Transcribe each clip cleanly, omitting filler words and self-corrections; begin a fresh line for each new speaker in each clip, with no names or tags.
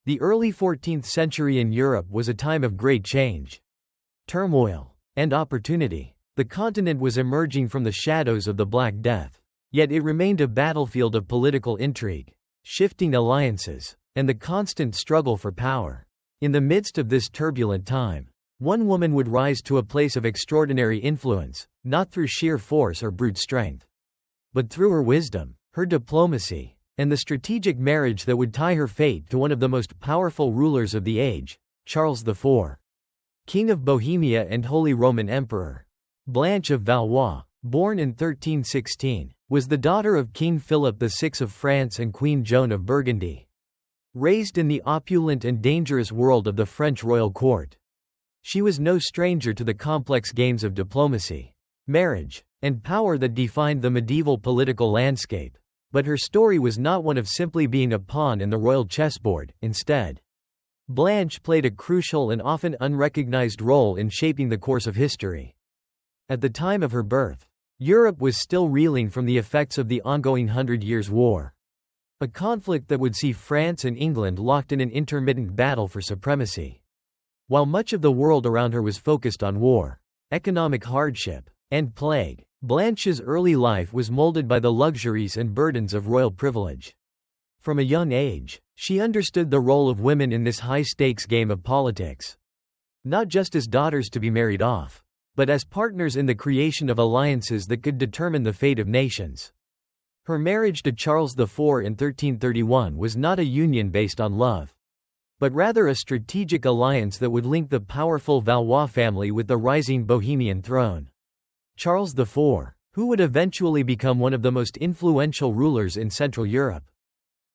The early 14th century in Europe was a time of great change, turmoil, and opportunity. The continent was emerging from the shadows of the Black Death. Yet it remained a battlefield of political intrigue, shifting alliances, and the constant struggle for power. In the midst of this turbulent time, one woman would rise to a place of extraordinary influence, not through sheer force or brute strength, but through her wisdom, her diplomacy, and the strategic marriage that would tie her fate to one of the most powerful rulers of the age, Charles IV, King of Bohemia and Holy Roman Emperor. Blanche of Valois, born in 1316, was the daughter of King Philip VI of France and Queen Joan of Burgundy. Raised in the opulent and dangerous world of the French royal court, she was no stranger to the complex games of diplomacy, marriage, and power that defined the medieval political landscape. But her story was not one of simply being a pawn in the royal chessboard. Instead, Blanche played a crucial and often unrecognized role in shaping the course of history. At the time of her birth, Europe was still reeling from the effects of the ongoing Hundred Years' War, a conflict that would see France and England locked in an intermittent battle for supremacy. While much of the world around her was focused on war, economic hardship, and plague, Blanche's early life was molded by the luxuries and burdens of royal privilege. From a young age, she understood the role of women in this high-stakes game of politics. Not just as daughters to be married off, but as partners in the creation of alliances that could determine the fate of nations. Her marriage to Charles IV in 1331 was not a union based on love, but rather a strategic alliance that would link the powerful Valois family with the rising Bohemian throne. Charles IV, who would eventually become one of the most influential rulers in Central Europe,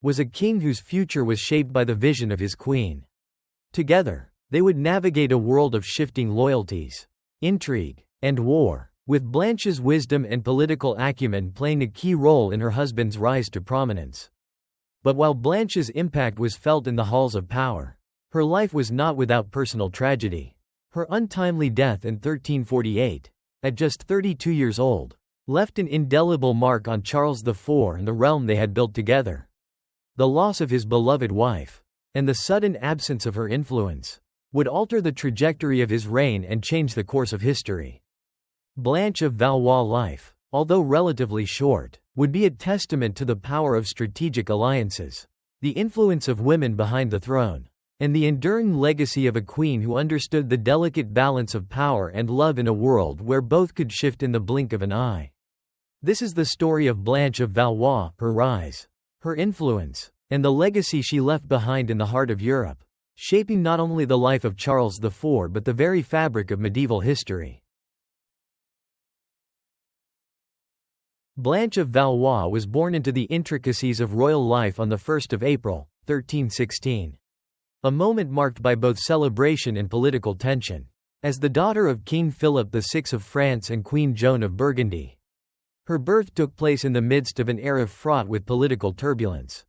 was a king whose future was shaped by the vision of his queen. Together, they would navigate a world of shifting loyalties, intrigue, and war, with Blanche's wisdom and political acumen playing a key role in her husband's rise to prominence. But while Blanche's impact was felt in the halls of power, her life was not without personal tragedy. Her untimely death in 1348, at just 32 years old, left an indelible mark on Charles IV and the realm they had built together. The loss of his beloved wife, and the sudden absence of her influence, would alter the trajectory of his reign and change the course of history. Blanche of Valois' life, although relatively short, would be a testament to the power of strategic alliances, the influence of women behind the throne, and the enduring legacy of a queen who understood the delicate balance of power and love in a world where both could shift in the blink of an eye. This is the story of Blanche of Valois, her rise, her influence, and the legacy she left behind in the heart of Europe, shaping not only the life of Charles IV but the very fabric of medieval history. Blanche of Valois was born into the intricacies of royal life on the 1st of April, 1316. A moment marked by both celebration and political tension. As the daughter of King Philip VI of France and Queen Joan of Burgundy, her birth took place in the midst of an era fraught with political turbulence.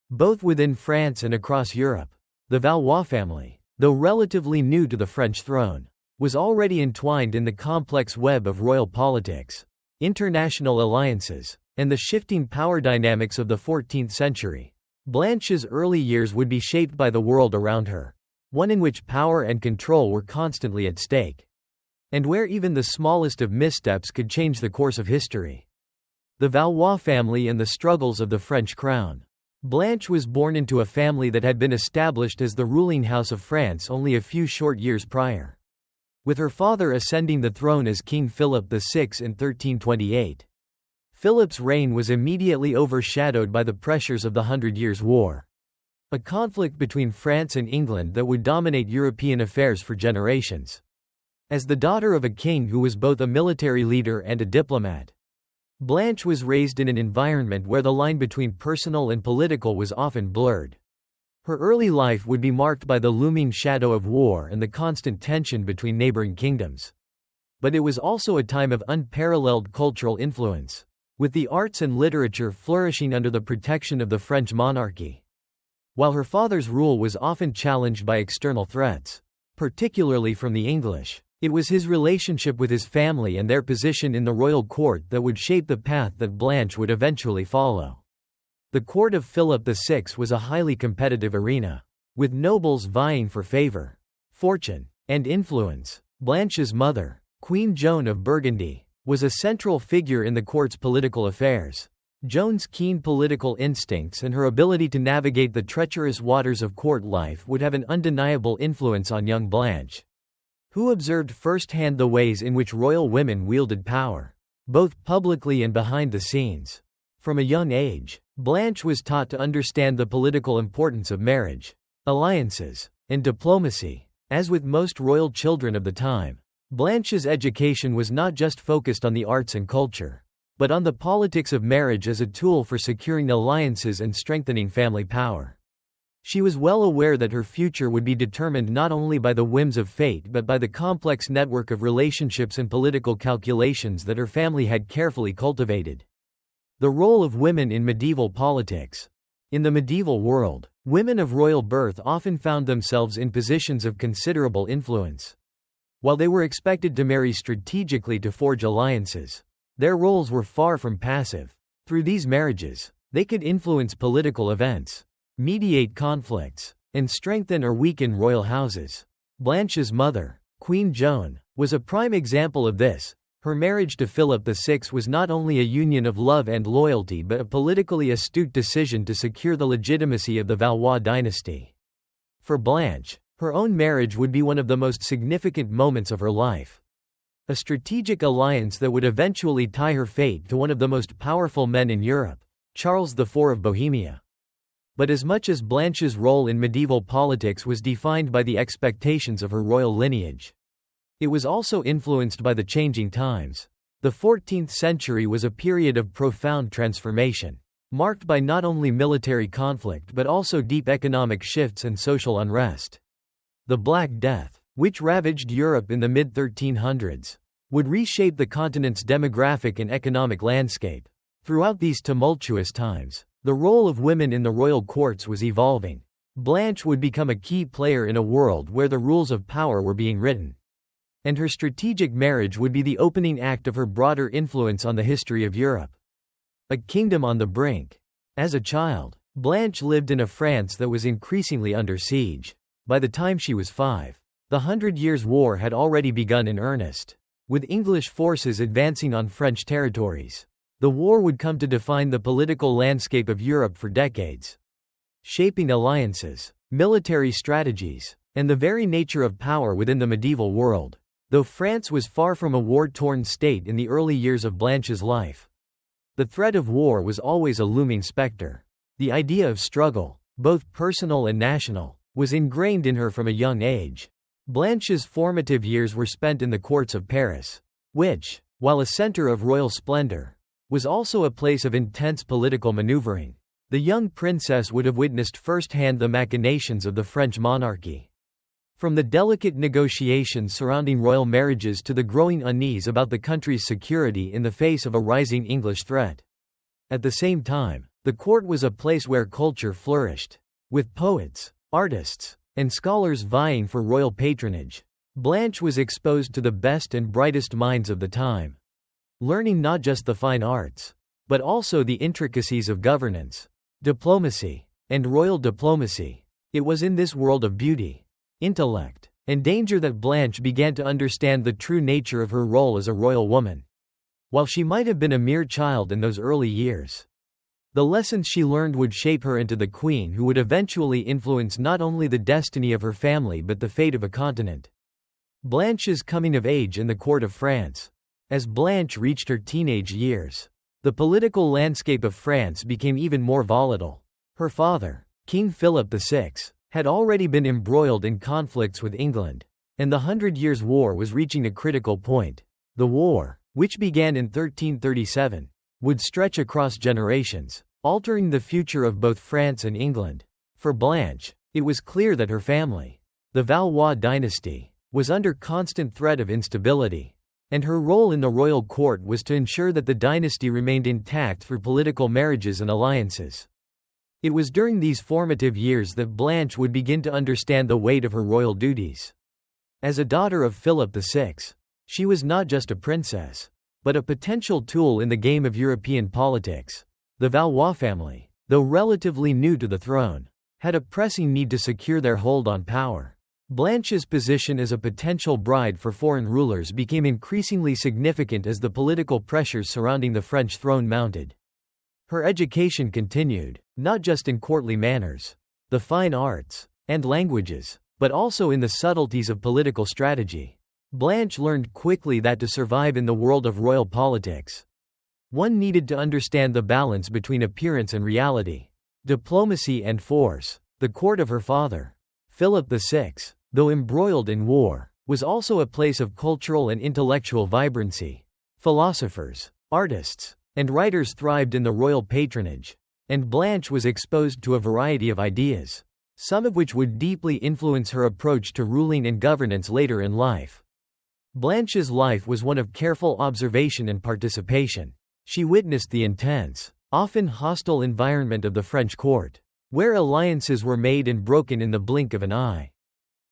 Both within France and across Europe, the Valois family, though relatively new to the French throne, was already entwined in the complex web of royal politics, international alliances, and the shifting power dynamics of the 14th century. Blanche's early years would be shaped by the world around her, one in which power and control were constantly at stake, and where even the smallest of missteps could change the course of history. The Valois family and the struggles of the French crown. Blanche was born into a family that had been established as the ruling house of France only a few short years prior, with her father ascending the throne as King Philip VI in 1328. Philip's reign was immediately overshadowed by the pressures of the Hundred Years' War, a conflict between France and England that would dominate European affairs for generations. As the daughter of a king who was both a military leader and a diplomat, Blanche was raised in an environment where the line between personal and political was often blurred. Her early life would be marked by the looming shadow of war and the constant tension between neighboring kingdoms. But it was also a time of unparalleled cultural influence, with the arts and literature flourishing under the protection of the French monarchy. While her father's rule was often challenged by external threats, particularly from the English, it was his relationship with his family and their position in the royal court that would shape the path that Blanche would eventually follow. The court of Philip VI was a highly competitive arena, with nobles vying for favor, fortune, and influence. Blanche's mother, Queen Joan of Burgundy, was a central figure in the court's political affairs. Joan's keen political instincts and her ability to navigate the treacherous waters of court life would have an undeniable influence on young Blanche, who observed firsthand the ways in which royal women wielded power, both publicly and behind the scenes. From a young age, Blanche was taught to understand the political importance of marriage, alliances, and diplomacy. As with most royal children of the time, Blanche's education was not just focused on the arts and culture, but on the politics of marriage as a tool for securing alliances and strengthening family power. She was well aware that her future would be determined not only by the whims of fate but by the complex network of relationships and political calculations that her family had carefully cultivated. The role of women in medieval politics. In the medieval world, women of royal birth often found themselves in positions of considerable influence. While they were expected to marry strategically to forge alliances, their roles were far from passive. Through these marriages, they could influence political events, mediate conflicts, and strengthen or weaken royal houses. Blanche's mother, Queen Joan, was a prime example of this. Her marriage to Philip VI was not only a union of love and loyalty but a politically astute decision to secure the legitimacy of the Valois dynasty. For Blanche, her own marriage would be one of the most significant moments of her life. A strategic alliance that would eventually tie her fate to one of the most powerful men in Europe, Charles IV of Bohemia. But as much as Blanche's role in medieval politics was defined by the expectations of her royal lineage, it was also influenced by the changing times. The 14th century was a period of profound transformation, marked by not only military conflict but also deep economic shifts and social unrest. The Black Death, which ravaged Europe in the mid-1300s, would reshape the continent's demographic and economic landscape. Throughout these tumultuous times, the role of women in the royal courts was evolving. Blanche would become a key player in a world where the rules of power were being written, and her strategic marriage would be the opening act of her broader influence on the history of Europe. A kingdom on the brink. As a child, Blanche lived in a France that was increasingly under siege. By the time she was 5, the 100 Years' War had already begun in earnest, with English forces advancing on French territories. The war would come to define the political landscape of Europe for decades, shaping alliances, military strategies, and the very nature of power within the medieval world. Though France was far from a war-torn state in the early years of Blanche's life, the threat of war was always a looming specter. The idea of struggle, both personal and national, was ingrained in her from a young age. Blanche's formative years were spent in the courts of Paris, which, while a center of royal splendor, was also a place of intense political maneuvering. The young princess would have witnessed firsthand the machinations of the French monarchy. From the delicate negotiations surrounding royal marriages to the growing unease about the country's security in the face of a rising English threat. At the same time, the court was a place where culture flourished, with poets, artists, and scholars vying for royal patronage. Blanche was exposed to the best and brightest minds of the time, learning not just the fine arts, but also the intricacies of governance, diplomacy, and royal diplomacy. It was in this world of beauty, intellect, and danger that Blanche began to understand the true nature of her role as a royal woman. While she might have been a mere child in those early years, the lessons she learned would shape her into the queen who would eventually influence not only the destiny of her family but the fate of a continent. Blanche's coming of age in the court of France. As Blanche reached her teenage years, the political landscape of France became even more volatile. Her father, King Philip VI, had already been embroiled in conflicts with England, and the 100 Years' War was reaching a critical point. The war, which began in 1337, would stretch across generations, altering the future of both France and England. For Blanche, it was clear that her family, the Valois dynasty, was under constant threat of instability, and her role in the royal court was to ensure that the dynasty remained intact through political marriages and alliances. It was during these formative years that Blanche would begin to understand the weight of her royal duties. As a daughter of Philip VI, she was not just a princess, but a potential tool in the game of European politics. The Valois family, though relatively new to the throne, had a pressing need to secure their hold on power. Blanche's position as a potential bride for foreign rulers became increasingly significant as the political pressures surrounding the French throne mounted. Her education continued, not just in courtly manners, the fine arts, and languages, but also in the subtleties of political strategy. Blanche learned quickly that to survive in the world of royal politics, one needed to understand the balance between appearance and reality, diplomacy and force. The court of her father, Philip VI, though embroiled in war, was also a place of cultural and intellectual vibrancy. Philosophers, artists, and writers thrived in the royal patronage, and Blanche was exposed to a variety of ideas, some of which would deeply influence her approach to ruling and governance later in life. Blanche's life was one of careful observation and participation. She witnessed the intense, often hostile environment of the French court, where alliances were made and broken in the blink of an eye.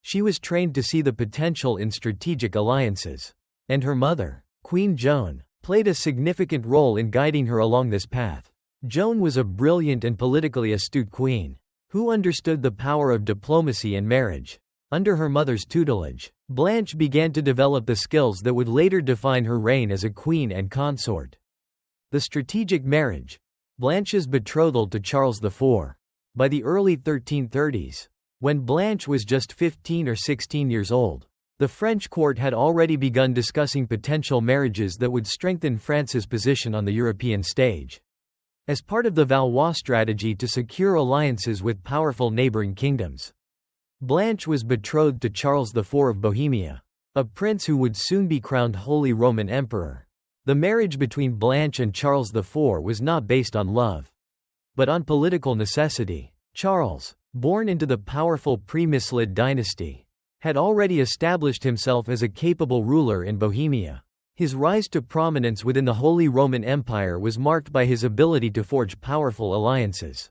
She was trained to see the potential in strategic alliances, and her mother, Queen Joan, played a significant role in guiding her along this path. Joan was a brilliant and politically astute queen, who understood the power of diplomacy and marriage. Under her mother's tutelage, Blanche began to develop the skills that would later define her reign as a queen and consort. The strategic marriage, Blanche's betrothal to Charles IV. By the early 1330s, when Blanche was just 15 or 16 years old, the French court had already begun discussing potential marriages that would strengthen France's position on the European stage. As part of the Valois strategy to secure alliances with powerful neighboring kingdoms, Blanche was betrothed to Charles IV of Bohemia, a prince who would soon be crowned Holy Roman Emperor. The marriage between Blanche and Charles IV was not based on love, but on political necessity. Charles, born into the powerful Přemyslid dynasty, had already established himself as a capable ruler in Bohemia. His rise to prominence within the Holy Roman Empire was marked by his ability to forge powerful alliances,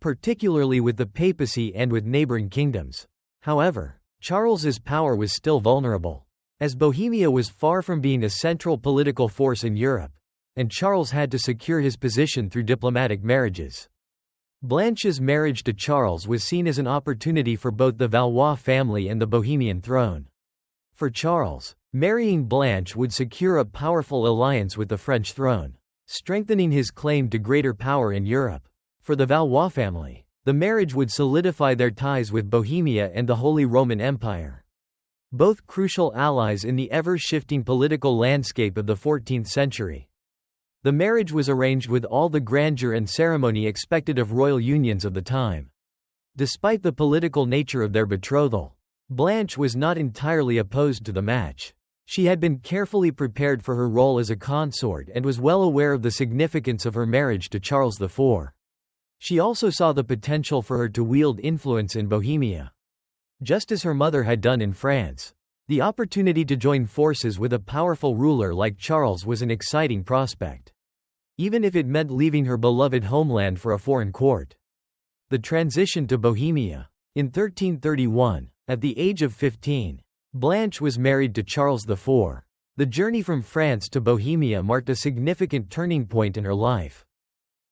particularly with the papacy and with neighboring kingdoms. However, Charles's power was still vulnerable, as Bohemia was far from being a central political force in Europe, and Charles had to secure his position through diplomatic marriages. Blanche's marriage to Charles was seen as an opportunity for both the Valois family and the Bohemian throne. For Charles, marrying Blanche would secure a powerful alliance with the French throne, strengthening his claim to greater power in Europe. For the Valois family, the marriage would solidify their ties with Bohemia and the Holy Roman Empire, both crucial allies in the ever-shifting political landscape of the 14th century. The marriage was arranged with all the grandeur and ceremony expected of royal unions of the time. Despite the political nature of their betrothal, Blanche was not entirely opposed to the match. She had been carefully prepared for her role as a consort and was well aware of the significance of her marriage to Charles IV. She also saw the potential for her to wield influence in Bohemia, just as her mother had done in France. The opportunity to join forces with a powerful ruler like Charles was an exciting prospect, even if it meant leaving her beloved homeland for a foreign court. The transition to Bohemia. In 1331, at the age of 15, Blanche was married to Charles IV. The journey from France to Bohemia marked a significant turning point in her life.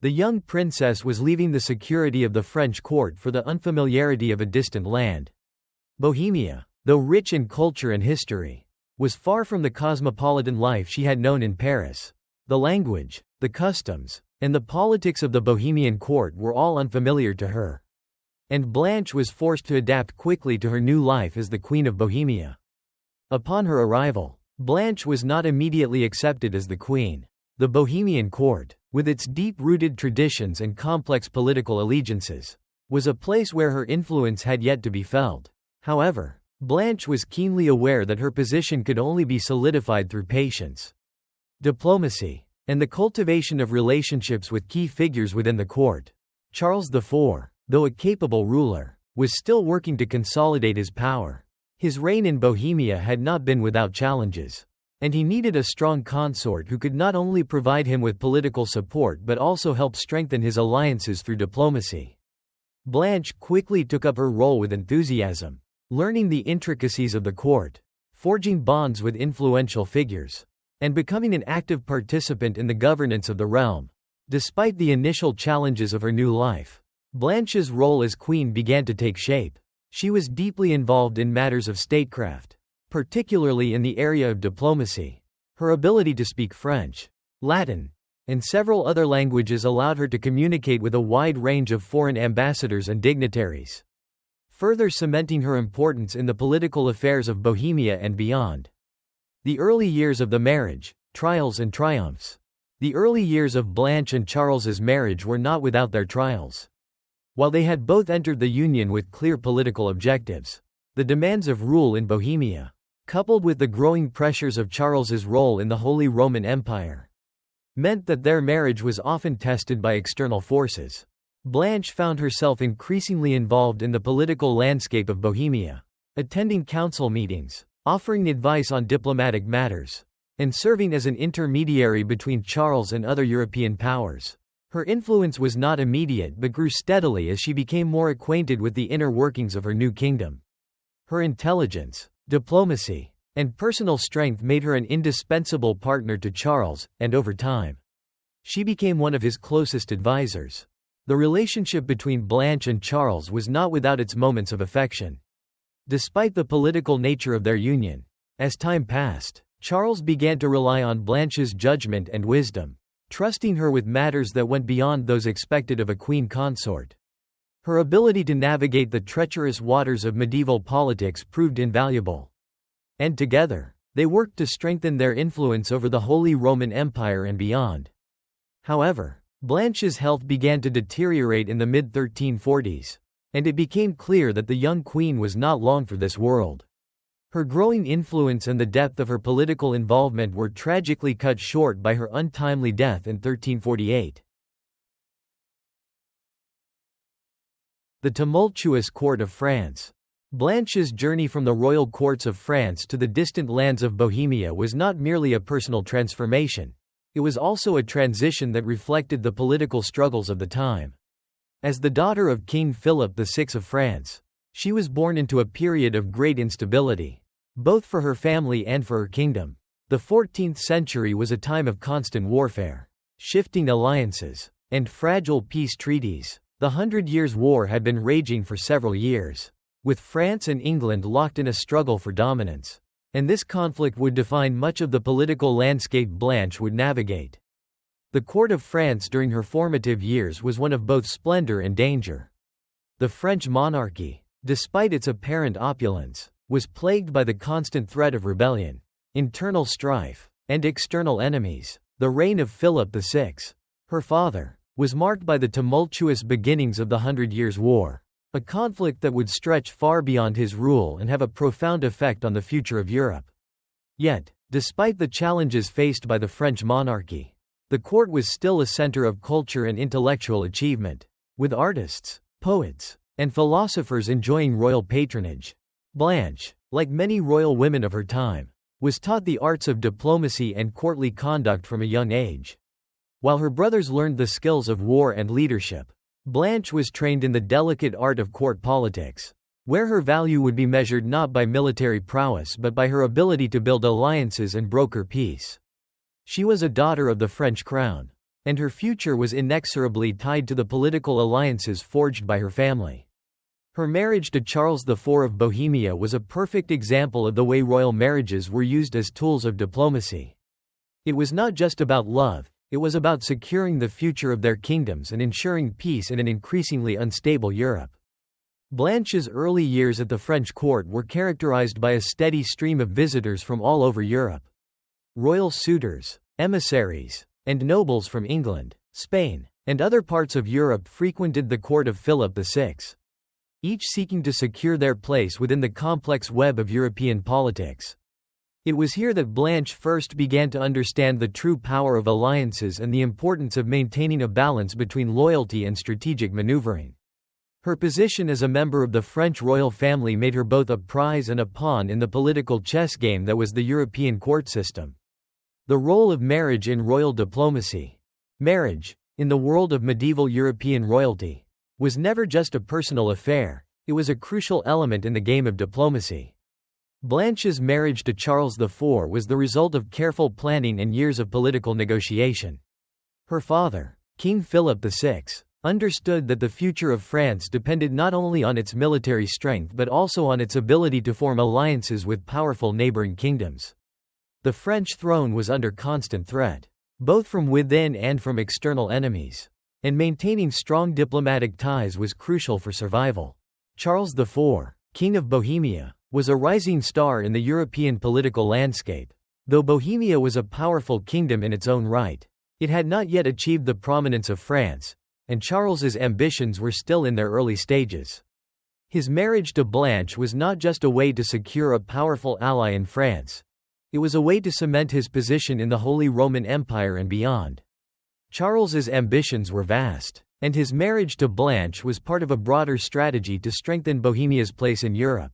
The young princess was leaving the security of the French court for the unfamiliarity of a distant land. Bohemia, though rich in culture and history, was far from the cosmopolitan life she had known in Paris. The language, the customs, and the politics of the Bohemian court were all unfamiliar to her, and Blanche was forced to adapt quickly to her new life as the Queen of Bohemia. Upon her arrival, Blanche was not immediately accepted as the queen. The Bohemian court, with its deep-rooted traditions and complex political allegiances, was a place where her influence had yet to be felt. However, Blanche was keenly aware that her position could only be solidified through patience, diplomacy, and the cultivation of relationships with key figures within the court. Charles IV, though a capable ruler, was still working to consolidate his power. His reign in Bohemia had not been without challenges, and he needed a strong consort who could not only provide him with political support but also help strengthen his alliances through diplomacy. Blanche quickly took up her role with enthusiasm, learning the intricacies of the court, forging bonds with influential figures, and becoming an active participant in the governance of the realm. Despite the initial challenges of her new life, Blanche's role as queen began to take shape. She was deeply involved in matters of statecraft, particularly in the area of diplomacy. Her ability to speak French, Latin, and several other languages allowed her to communicate with a wide range of foreign ambassadors and dignitaries, further cementing her importance in the political affairs of Bohemia and beyond. The early years of the marriage, trials and triumphs. The early years of Blanche and Charles's marriage were not without their trials. While they had both entered the union with clear political objectives, the demands of rule in Bohemia, coupled with the growing pressures of Charles's role in the Holy Roman Empire, meant that their marriage was often tested by external forces. Blanche found herself increasingly involved in the political landscape of Bohemia, attending council meetings, offering advice on diplomatic matters, and serving as an intermediary between Charles and other European powers. Her influence was not immediate but grew steadily as she became more acquainted with the inner workings of her new kingdom. Her intelligence, diplomacy, and personal strength made her an indispensable partner to Charles, and over time, she became one of his closest advisors. The relationship between Blanche and Charles was not without its moments of affection. Despite the political nature of their union, as time passed, Charles began to rely on Blanche's judgment and wisdom, trusting her with matters that went beyond those expected of a queen consort. Her ability to navigate the treacherous waters of medieval politics proved invaluable. And together, they worked to strengthen their influence over the Holy Roman Empire and beyond. However, Blanche's health began to deteriorate in the mid-1340s, and it became clear that the young queen was not long for this world. Her growing influence and the depth of her political involvement were tragically cut short by her untimely death in 1348. The tumultuous court of France. Blanche's journey from the royal courts of France to the distant lands of Bohemia was not merely a personal transformation. It was also a transition that reflected the political struggles of the time. As the daughter of King Philip VI of France, she was born into a period of great instability, both for her family and for her kingdom. The 14th century was a time of constant warfare, shifting alliances, and fragile peace treaties. The 100 Years' War had been raging for several years, with France and England locked in a struggle for dominance, and this conflict would define much of the political landscape Blanche would navigate. The court of France during her formative years was one of both splendor and danger. The French monarchy, despite its apparent opulence, was plagued by the constant threat of rebellion, internal strife, and external enemies. The reign of Philip VI, her father, was marked by the tumultuous beginnings of the 100 Years' War, a conflict that would stretch far beyond his rule and have a profound effect on the future of Europe. Yet, despite the challenges faced by the French monarchy, the court was still a center of culture and intellectual achievement, with artists, poets, and philosophers enjoying royal patronage. Blanche, like many royal women of her time, was taught the arts of diplomacy and courtly conduct from a young age. While her brothers learned the skills of war and leadership, Blanche was trained in the delicate art of court politics, where her value would be measured not by military prowess but by her ability to build alliances and broker peace. She was a daughter of the French crown, and her future was inexorably tied to the political alliances forged by her family. Her marriage to Charles IV of Bohemia was a perfect example of the way royal marriages were used as tools of diplomacy. It was not just about love, it was about securing the future of their kingdoms and ensuring peace in an increasingly unstable Europe. Blanche's early years at the French court were characterized by a steady stream of visitors from all over Europe. Royal suitors, emissaries, and nobles from England, Spain, and other parts of Europe frequented the court of Philip VI, each seeking to secure their place within the complex web of European politics. It was here that Blanche first began to understand the true power of alliances and the importance of maintaining a balance between loyalty and strategic maneuvering. Her position as a member of the French royal family made her both a prize and a pawn in the political chess game that was the European court system. The role of marriage in royal diplomacy. Marriage, in the world of medieval European royalty, was never just a personal affair, it was a crucial element in the game of diplomacy. Blanche's marriage to Charles IV was the result of careful planning and years of political negotiation. Her father, King Philip VI, understood that the future of France depended not only on its military strength but also on its ability to form alliances with powerful neighboring kingdoms. The French throne was under constant threat, both from within and from external enemies, and maintaining strong diplomatic ties was crucial for survival. Charles IV, King of Bohemia, was a rising star in the European political landscape. Though Bohemia was a powerful kingdom in its own right, it had not yet achieved the prominence of France, and Charles's ambitions were still in their early stages. His marriage to Blanche was not just a way to secure a powerful ally in France. It was a way to cement his position in the Holy Roman Empire and beyond. Charles's ambitions were vast, and his marriage to Blanche was part of a broader strategy to strengthen Bohemia's place in Europe.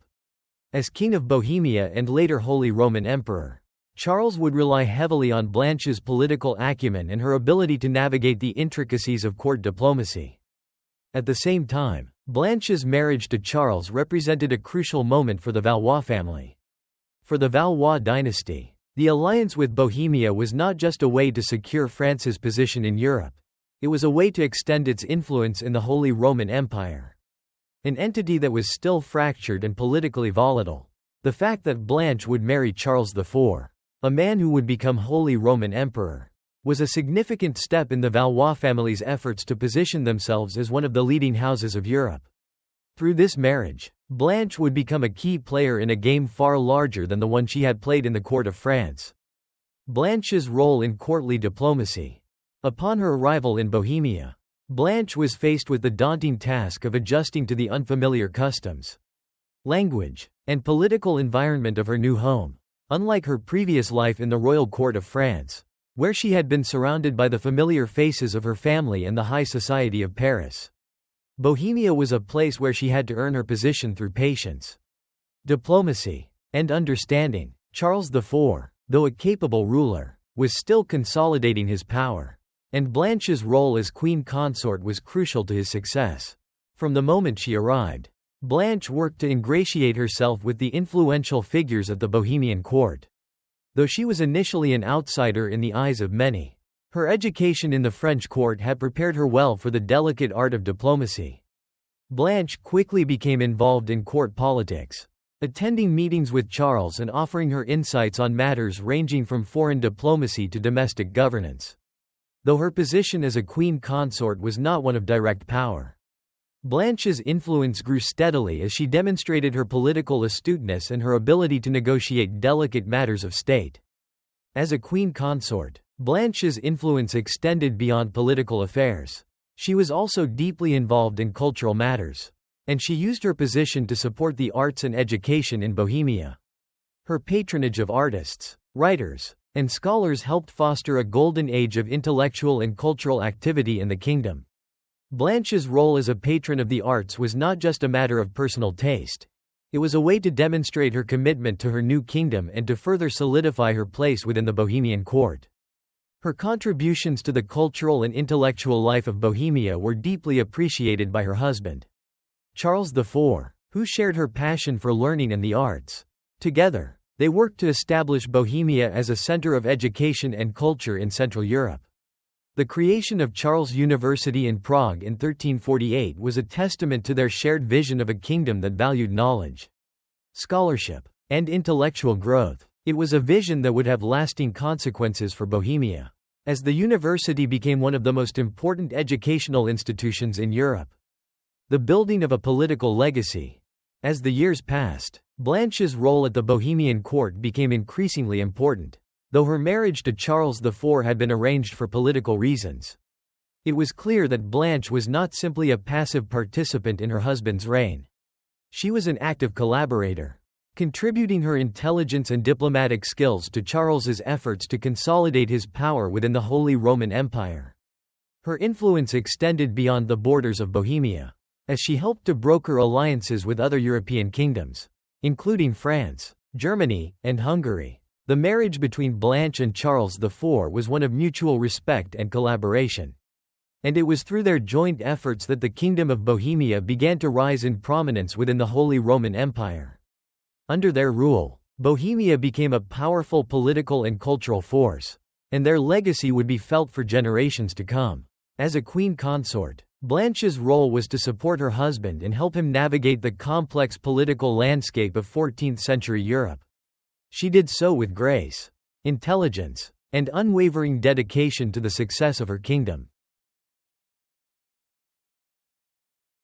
As King of Bohemia and later Holy Roman Emperor, Charles would rely heavily on Blanche's political acumen and her ability to navigate the intricacies of court diplomacy. At the same time, Blanche's marriage to Charles represented a crucial moment for the Valois family. For the Valois dynasty, the alliance with Bohemia was not just a way to secure France's position in Europe. It was a way to extend its influence in the Holy Roman Empire, an entity that was still fractured and politically volatile. The fact that Blanche would marry Charles IV, a man who would become Holy Roman Emperor, was a significant step in the Valois family's efforts to position themselves as one of the leading houses of Europe. Through this marriage, Blanche would become a key player in a game far larger than the one she had played in the court of France. Blanche's role in courtly diplomacy. Upon her arrival in Bohemia, Blanche was faced with the daunting task of adjusting to the unfamiliar customs, language, and political environment of her new home. Unlike her previous life in the royal court of France, where she had been surrounded by the familiar faces of her family and the high society of Paris, Bohemia was a place where she had to earn her position through patience, diplomacy, and understanding. Charles IV, though a capable ruler, was still consolidating his power, and Blanche's role as queen consort was crucial to his success. From the moment she arrived, Blanche worked to ingratiate herself with the influential figures at the Bohemian court. Though she was initially an outsider in the eyes of many, her education in the French court had prepared her well for the delicate art of diplomacy. Blanche quickly became involved in court politics, attending meetings with Charles and offering her insights on matters ranging from foreign diplomacy to domestic governance. Though her position as a queen consort was not one of direct power, Blanche's influence grew steadily as she demonstrated her political astuteness and her ability to negotiate delicate matters of state. As a queen consort, Blanche's influence extended beyond political affairs. She was also deeply involved in cultural matters, and she used her position to support the arts and education in Bohemia. Her patronage of artists, writers, and scholars helped foster a golden age of intellectual and cultural activity in the kingdom. Blanche's role as a patron of the arts was not just a matter of personal taste. It was a way to demonstrate her commitment to her new kingdom and to further solidify her place within the Bohemian court. Her contributions to the cultural and intellectual life of Bohemia were deeply appreciated by her husband, Charles IV, who shared her passion for learning and the arts. Together, they worked to establish Bohemia as a center of education and culture in Central Europe. The creation of Charles University in Prague in 1348 was a testament to their shared vision of a kingdom that valued knowledge, scholarship, and intellectual growth. It was a vision that would have lasting consequences for Bohemia, as the university became one of the most important educational institutions in Europe. The building of a political legacy. As the years passed, Blanche's role at the Bohemian court became increasingly important. Though her marriage to Charles IV had been arranged for political reasons, it was clear that Blanche was not simply a passive participant in her husband's reign. She was an active collaborator, contributing her intelligence and diplomatic skills to Charles's efforts to consolidate his power within the Holy Roman Empire. Her influence extended beyond the borders of Bohemia, as she helped to broker alliances with other European kingdoms, including France, Germany, and Hungary. The marriage between Blanche and Charles IV was one of mutual respect and collaboration, and it was through their joint efforts that the Kingdom of Bohemia began to rise in prominence within the Holy Roman Empire. Under their rule, Bohemia became a powerful political and cultural force, and their legacy would be felt for generations to come. As a queen consort, Blanche's role was to support her husband and help him navigate the complex political landscape of 14th-century Europe. She did so with grace, intelligence, and unwavering dedication to the success of her kingdom.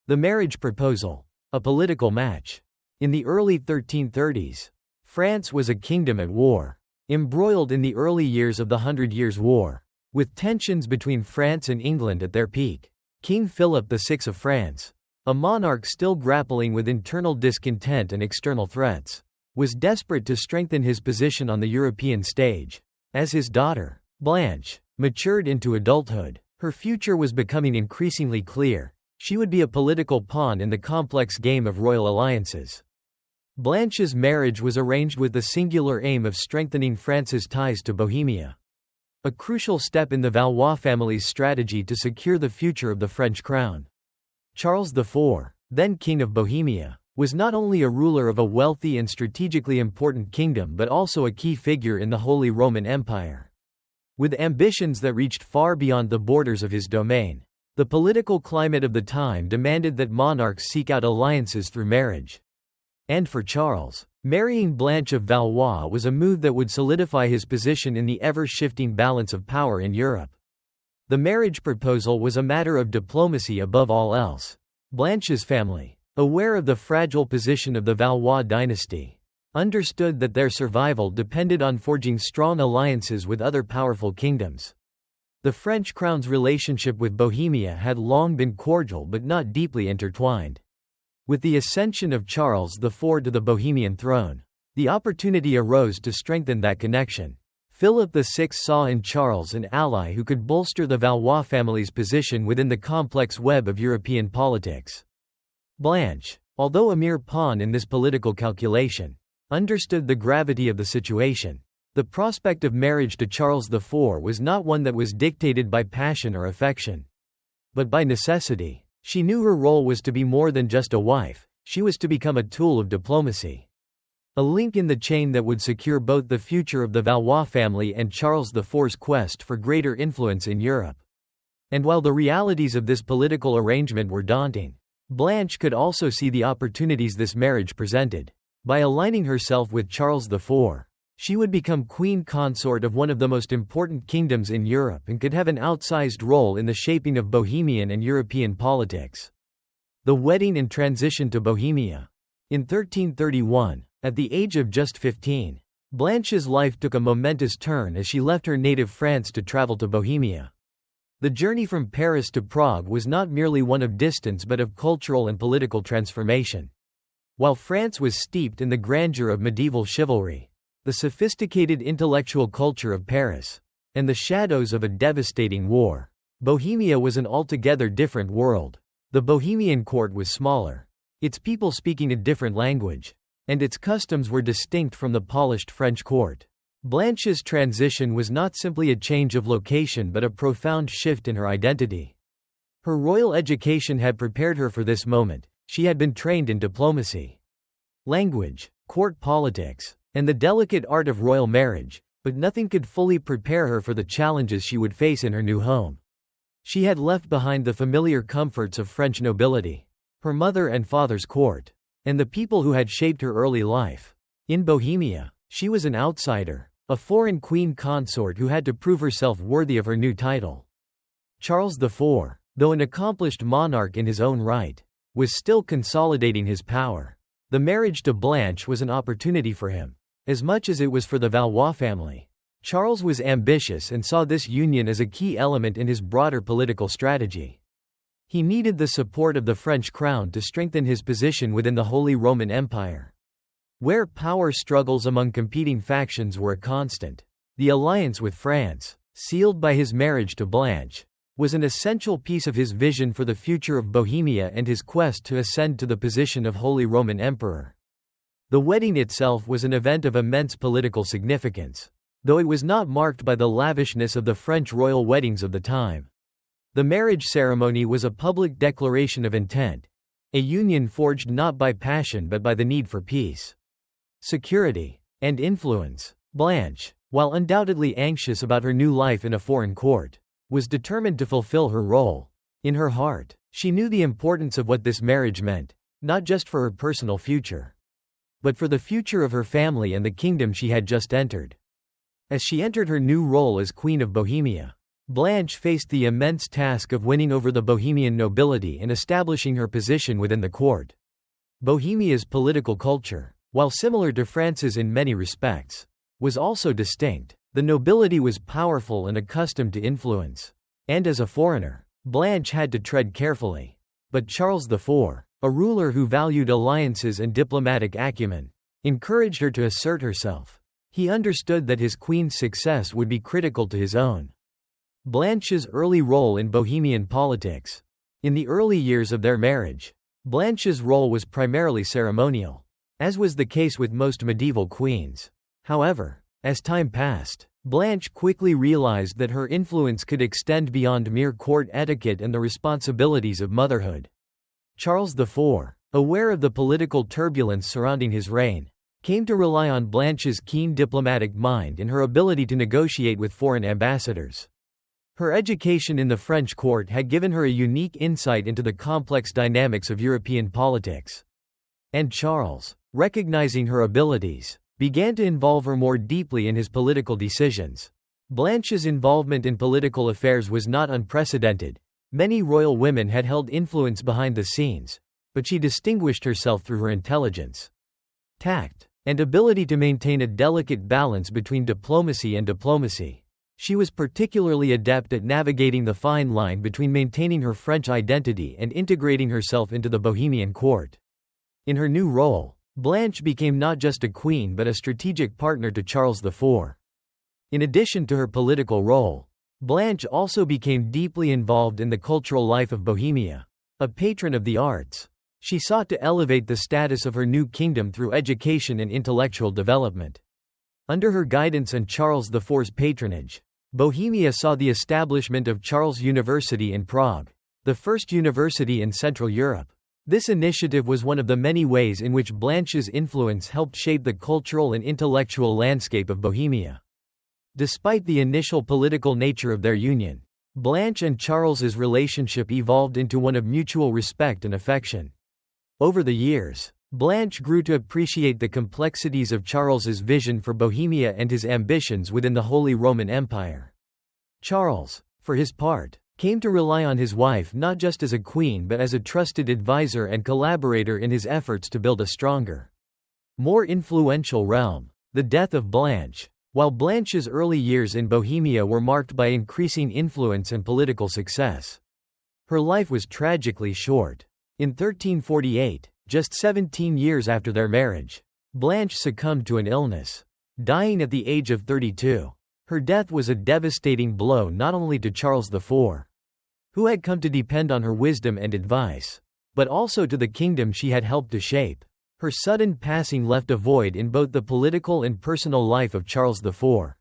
The marriage proposal. A political match. In the early 1330s, France was a kingdom at war, embroiled in the early years of the Hundred Years' War, with tensions between France and England at their peak. King Philip VI of France, a monarch still grappling with internal discontent and external threats, was desperate to strengthen his position on the European stage. As his daughter, Blanche, matured into adulthood, her future was becoming increasingly clear. She would be a political pawn in the complex game of royal alliances. Blanche's marriage was arranged with the singular aim of strengthening France's ties to Bohemia, a crucial step in the Valois family's strategy to secure the future of the French crown. Charles IV, then King of Bohemia, was not only a ruler of a wealthy and strategically important kingdom but also a key figure in the Holy Roman Empire. With ambitions that reached far beyond the borders of his domain, the political climate of the time demanded that monarchs seek out alliances through marriage. And for Charles, marrying Blanche of Valois was a move that would solidify his position in the ever-shifting balance of power in Europe. The marriage proposal was a matter of diplomacy above all else. Blanche's family, aware of the fragile position of the Valois dynasty, understood that their survival depended on forging strong alliances with other powerful kingdoms. The French crown's relationship with Bohemia had long been cordial but not deeply intertwined. With the ascension of Charles IV to the Bohemian throne, the opportunity arose to strengthen that connection. Philip VI saw in Charles an ally who could bolster the Valois family's position within the complex web of European politics. Blanche, although a mere pawn in this political calculation, understood the gravity of the situation. The prospect of marriage to Charles IV was not one that was dictated by passion or affection, but by necessity. She knew her role was to be more than just a wife, she was to become a tool of diplomacy, a link in the chain that would secure both the future of the Valois family and Charles IV's quest for greater influence in Europe. And while the realities of this political arrangement were daunting, Blanche could also see the opportunities this marriage presented. By aligning herself with Charles IV, she would become queen consort of one of the most important kingdoms in Europe and could have an outsized role in the shaping of Bohemian and European politics. The wedding and transition to Bohemia. In 1331, at the age of just 15, Blanche's life took a momentous turn as she left her native France to travel to Bohemia. The journey from Paris to Prague was not merely one of distance but of cultural and political transformation. While France was steeped in the grandeur of medieval chivalry, the sophisticated intellectual culture of Paris, and the shadows of a devastating war, Bohemia was an altogether different world. The Bohemian court was smaller, its people speaking a different language, and its customs were distinct from the polished French court. Blanche's transition was not simply a change of location but a profound shift in her identity. Her royal education had prepared her for this moment. She had been trained in diplomacy, language, court politics, and the delicate art of royal marriage, but nothing could fully prepare her for the challenges she would face in her new home. She had left behind the familiar comforts of French nobility, her mother and father's court, and the people who had shaped her early life. In Bohemia, she was an outsider, a foreign queen consort who had to prove herself worthy of her new title. Charles IV, though an accomplished monarch in his own right, was still consolidating his power. The marriage to Blanche was an opportunity for him, as much as it was for the Valois family. Charles was ambitious and saw this union as a key element in his broader political strategy. He needed the support of the French crown to strengthen his position within the Holy Roman Empire, where power struggles among competing factions were a constant. The alliance with France, sealed by his marriage to Blanche, was an essential piece of his vision for the future of Bohemia and his quest to ascend to the position of Holy Roman Emperor. The wedding itself was an event of immense political significance, though it was not marked by the lavishness of the French royal weddings of the time. The marriage ceremony was a public declaration of intent, a union forged not by passion but by the need for peace, security, and influence. Blanche, while undoubtedly anxious about her new life in a foreign court, was determined to fulfill her role. In her heart, She knew the importance of what this marriage meant, not just for her personal future, but for the future of her family and the kingdom she had just entered. As she entered her new role as Queen of Bohemia, Blanche faced the immense task of winning over the Bohemian nobility and establishing her position within the court. Bohemia's political culture, while similar to France's in many respects, was also distinct. The nobility was powerful and accustomed to influence, and as a foreigner, Blanche had to tread carefully. But Charles IV, a ruler who valued alliances and diplomatic acumen, encouraged her to assert herself. He understood that his queen's success would be critical to his own. Blanche's early role in Bohemian politics. In the early years of their marriage, Blanche's role was primarily ceremonial, as was the case with most medieval queens. However, as time passed, Blanche quickly realized that her influence could extend beyond mere court etiquette and the responsibilities of motherhood. Charles IV, aware of the political turbulence surrounding his reign, came to rely on Blanche's keen diplomatic mind and her ability to negotiate with foreign ambassadors. Her education in the French court had given her a unique insight into the complex dynamics of European politics. And Charles, recognizing her abilities, began to involve her more deeply in his political decisions. Blanche's involvement in political affairs was not unprecedented. Many royal women had held influence behind the scenes, but she distinguished herself through her intelligence, tact, and ability to maintain a delicate balance between diplomacy and diplomacy. She was particularly adept at navigating the fine line between maintaining her French identity and integrating herself into the Bohemian court. In her new role, Blanche became not just a queen but a strategic partner to Charles IV. In addition to her political role, Blanche also became deeply involved in the cultural life of Bohemia. A patron of the arts, she sought to elevate the status of her new kingdom through education and intellectual development. Under her guidance and Charles IV's patronage, Bohemia saw the establishment of Charles University in Prague, the first university in Central Europe. This initiative was one of the many ways in which Blanche's influence helped shape the cultural and intellectual landscape of Bohemia. Despite the initial political nature of their union, Blanche and Charles's relationship evolved into one of mutual respect and affection. Over the years, Blanche grew to appreciate the complexities of Charles's vision for Bohemia and his ambitions within the Holy Roman Empire. Charles, for his part, came to rely on his wife not just as a queen but as a trusted advisor and collaborator in his efforts to build a stronger, more influential realm. The death of Blanche. While Blanche's early years in Bohemia were marked by increasing influence and political success, her life was tragically short. In 1348, just 17 years after their marriage, Blanche succumbed to an illness, dying at the age of 32. Her death was a devastating blow not only to Charles IV, who had come to depend on her wisdom and advice, but also to the kingdom she had helped to shape. Her sudden passing left a void in both the political and personal life of Charles IV,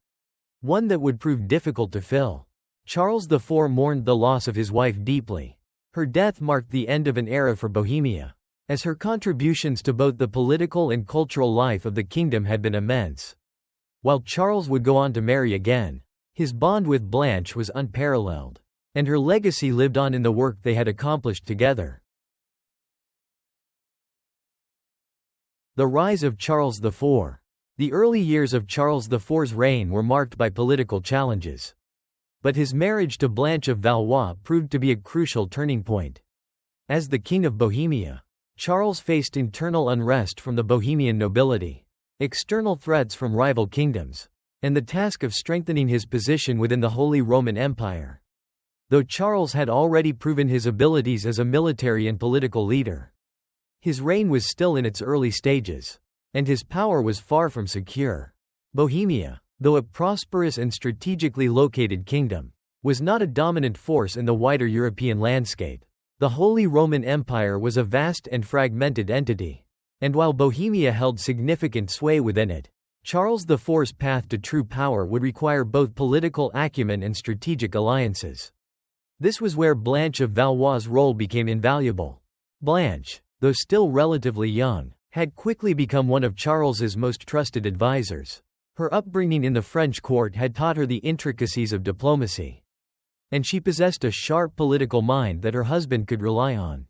one that would prove difficult to fill. Charles IV mourned the loss of his wife deeply. Her death marked the end of an era for Bohemia, as her contributions to both the political and cultural life of the kingdom had been immense. While Charles would go on to marry again, his bond with Blanche was unparalleled, and her legacy lived on in the work they had accomplished together. The rise of Charles IV. The early years of Charles IV's reign were marked by political challenges. But his marriage to Blanche of Valois proved to be a crucial turning point. As the King of Bohemia, Charles faced internal unrest from the Bohemian nobility, external threats from rival kingdoms, and the task of strengthening his position within the Holy Roman Empire. Though Charles had already proven his abilities as a military and political leader, his reign was still in its early stages, and his power was far from secure. Bohemia, though a prosperous and strategically located kingdom, was not a dominant force in the wider European landscape. The Holy Roman Empire was a vast and fragmented entity, and while Bohemia held significant sway within it, Charles IV's path to true power would require both political acumen and strategic alliances. This was where Blanche of Valois' role became invaluable. Blanche, though still relatively young, had quickly become one of Charles's most trusted advisors. Her upbringing in the French court had taught her the intricacies of diplomacy, and she possessed a sharp political mind that her husband could rely on.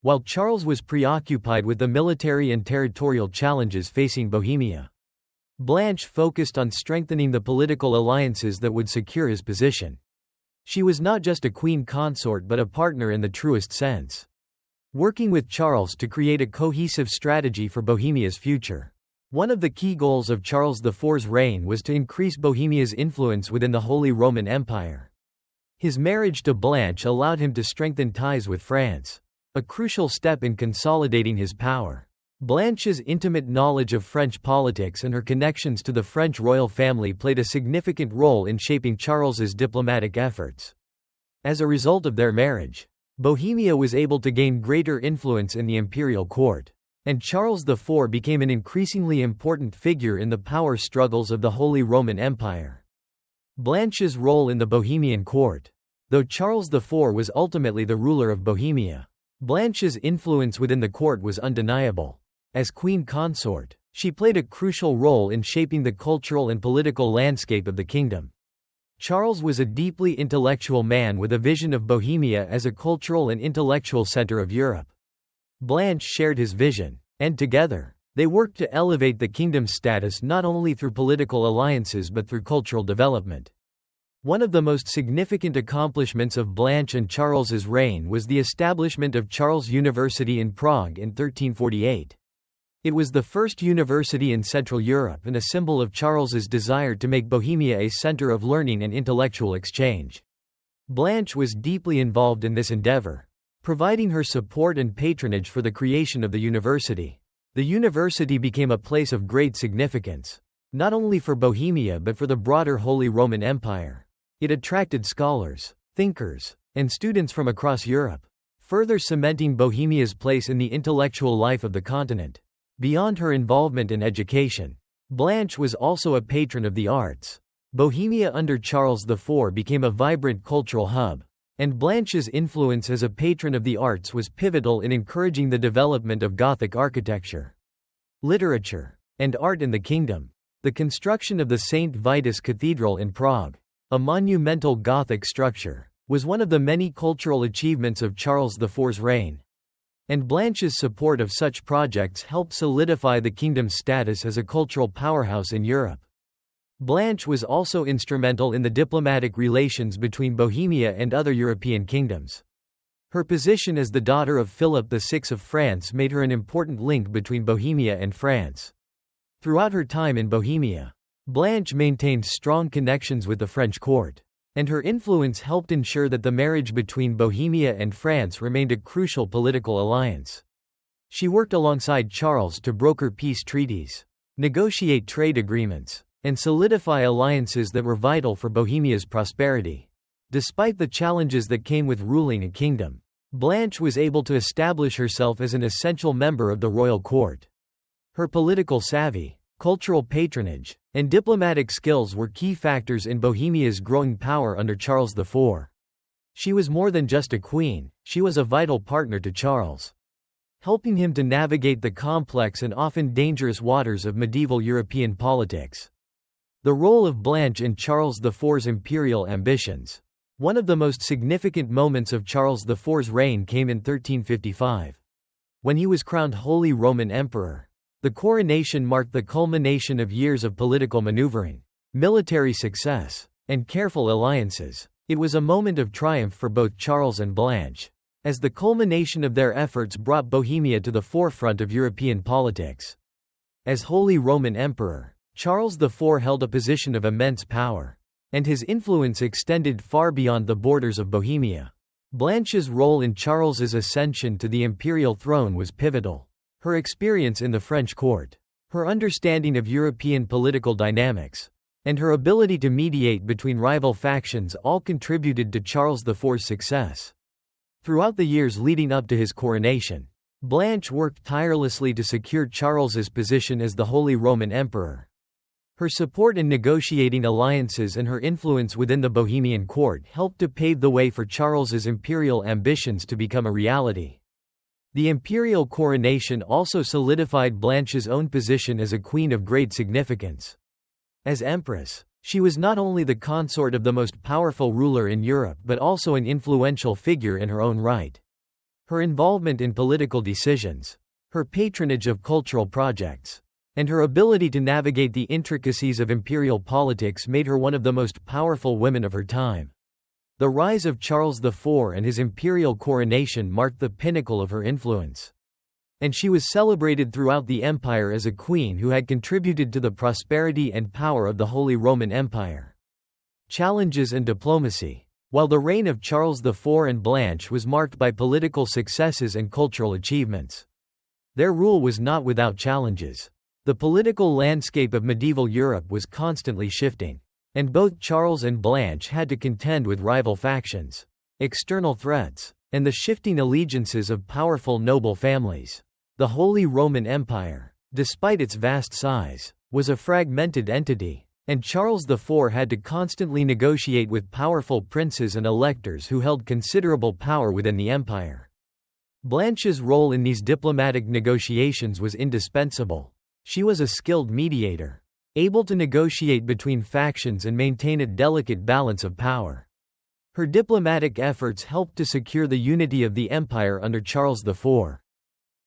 While Charles was preoccupied with the military and territorial challenges facing Bohemia, Blanche focused on strengthening the political alliances that would secure his position. She was not just a queen consort but a partner in the truest sense, working with Charles to create a cohesive strategy for Bohemia's future. One of the key goals of Charles IV's reign was to increase Bohemia's influence within the Holy Roman Empire. His marriage to Blanche allowed him to strengthen ties with France, a crucial step in consolidating his power. Blanche's intimate knowledge of French politics and her connections to the French royal family played a significant role in shaping Charles's diplomatic efforts. As a result of their marriage, Bohemia was able to gain greater influence in the imperial court, and Charles IV became an increasingly important figure in the power struggles of the Holy Roman Empire. Blanche's role in the Bohemian court. Though Charles IV was ultimately the ruler of Bohemia, Blanche's influence within the court was undeniable. As queen consort, she played a crucial role in shaping the cultural and political landscape of the kingdom. Charles was a deeply intellectual man with a vision of Bohemia as a cultural and intellectual center of Europe. Blanche shared his vision, and together, they worked to elevate the kingdom's status not only through political alliances but through cultural development. One of the most significant accomplishments of Blanche and Charles's reign was the establishment of Charles University in Prague in 1348. It was the first university in Central Europe and a symbol of Charles's desire to make Bohemia a center of learning and intellectual exchange. Blanche was deeply involved in this endeavor, providing her support and patronage for the creation of the university. The university became a place of great significance, not only for Bohemia but for the broader Holy Roman Empire. It attracted scholars, thinkers, and students from across Europe, further cementing Bohemia's place in the intellectual life of the continent. Beyond her involvement in education, Blanche was also a patron of the arts. Bohemia under Charles IV became a vibrant cultural hub, and Blanche's influence as a patron of the arts was pivotal in encouraging the development of Gothic architecture, literature, and art in the kingdom. The construction of the St. Vitus Cathedral in Prague, a monumental Gothic structure, was one of the many cultural achievements of Charles IV's reign. And Blanche's support of such projects helped solidify the kingdom's status as a cultural powerhouse in Europe. Blanche was also instrumental in the diplomatic relations between Bohemia and other European kingdoms. Her position as the daughter of Philip VI of France made her an important link between Bohemia and France. Throughout her time in Bohemia, Blanche maintained strong connections with the French court, and her influence helped ensure that the marriage between Bohemia and France remained a crucial political alliance. She worked alongside Charles to broker peace treaties, negotiate trade agreements, and solidify alliances that were vital for Bohemia's prosperity. Despite the challenges that came with ruling a kingdom, Blanche was able to establish herself as an essential member of the royal court. Her political savvy, cultural patronage, and diplomatic skills were key factors in Bohemia's growing power under Charles IV. She was more than just a queen, she was a vital partner to Charles, helping him to navigate the complex and often dangerous waters of medieval European politics. The role of Blanche in Charles IV's imperial ambitions. One of the most significant moments of Charles IV's reign came in 1355. When he was crowned Holy Roman Emperor. The coronation marked the culmination of years of political maneuvering, military success, and careful alliances. It was a moment of triumph for both Charles and Blanche, as the culmination of their efforts brought Bohemia to the forefront of European politics. As Holy Roman Emperor, Charles IV held a position of immense power, and his influence extended far beyond the borders of Bohemia. Blanche's role in Charles's ascension to the imperial throne was pivotal. Her experience in the French court, her understanding of European political dynamics, and her ability to mediate between rival factions all contributed to Charles IV's success. Throughout the years leading up to his coronation, Blanche worked tirelessly to secure Charles's position as the Holy Roman Emperor. Her support in negotiating alliances and her influence within the Bohemian court helped to pave the way for Charles's imperial ambitions to become a reality. The imperial coronation also solidified Blanche's own position as a queen of great significance. As empress, She was not only the consort of the most powerful ruler in Europe but also an influential figure in her own right. Her involvement in political decisions, her patronage of cultural projects, and her ability to navigate the intricacies of imperial politics made her one of the most powerful women of her time. The rise of Charles IV and his imperial coronation marked the pinnacle of her influence. And she was celebrated throughout the empire as a queen who had contributed to the prosperity and power of the Holy Roman Empire. Challenges and diplomacy. While the reign of Charles IV and Blanche was marked by political successes and cultural achievements, their rule was not without challenges. The political landscape of medieval Europe was constantly shifting, and both Charles and Blanche had to contend with rival factions, external threats, and the shifting allegiances of powerful noble families. The Holy Roman Empire, despite its vast size, was a fragmented entity, and Charles IV had to constantly negotiate with powerful princes and electors who held considerable power within the empire. Blanche's role in these diplomatic negotiations was indispensable. She was a skilled mediator, able to negotiate between factions and maintain a delicate balance of power. Her diplomatic efforts helped to secure the unity of the empire under Charles IV.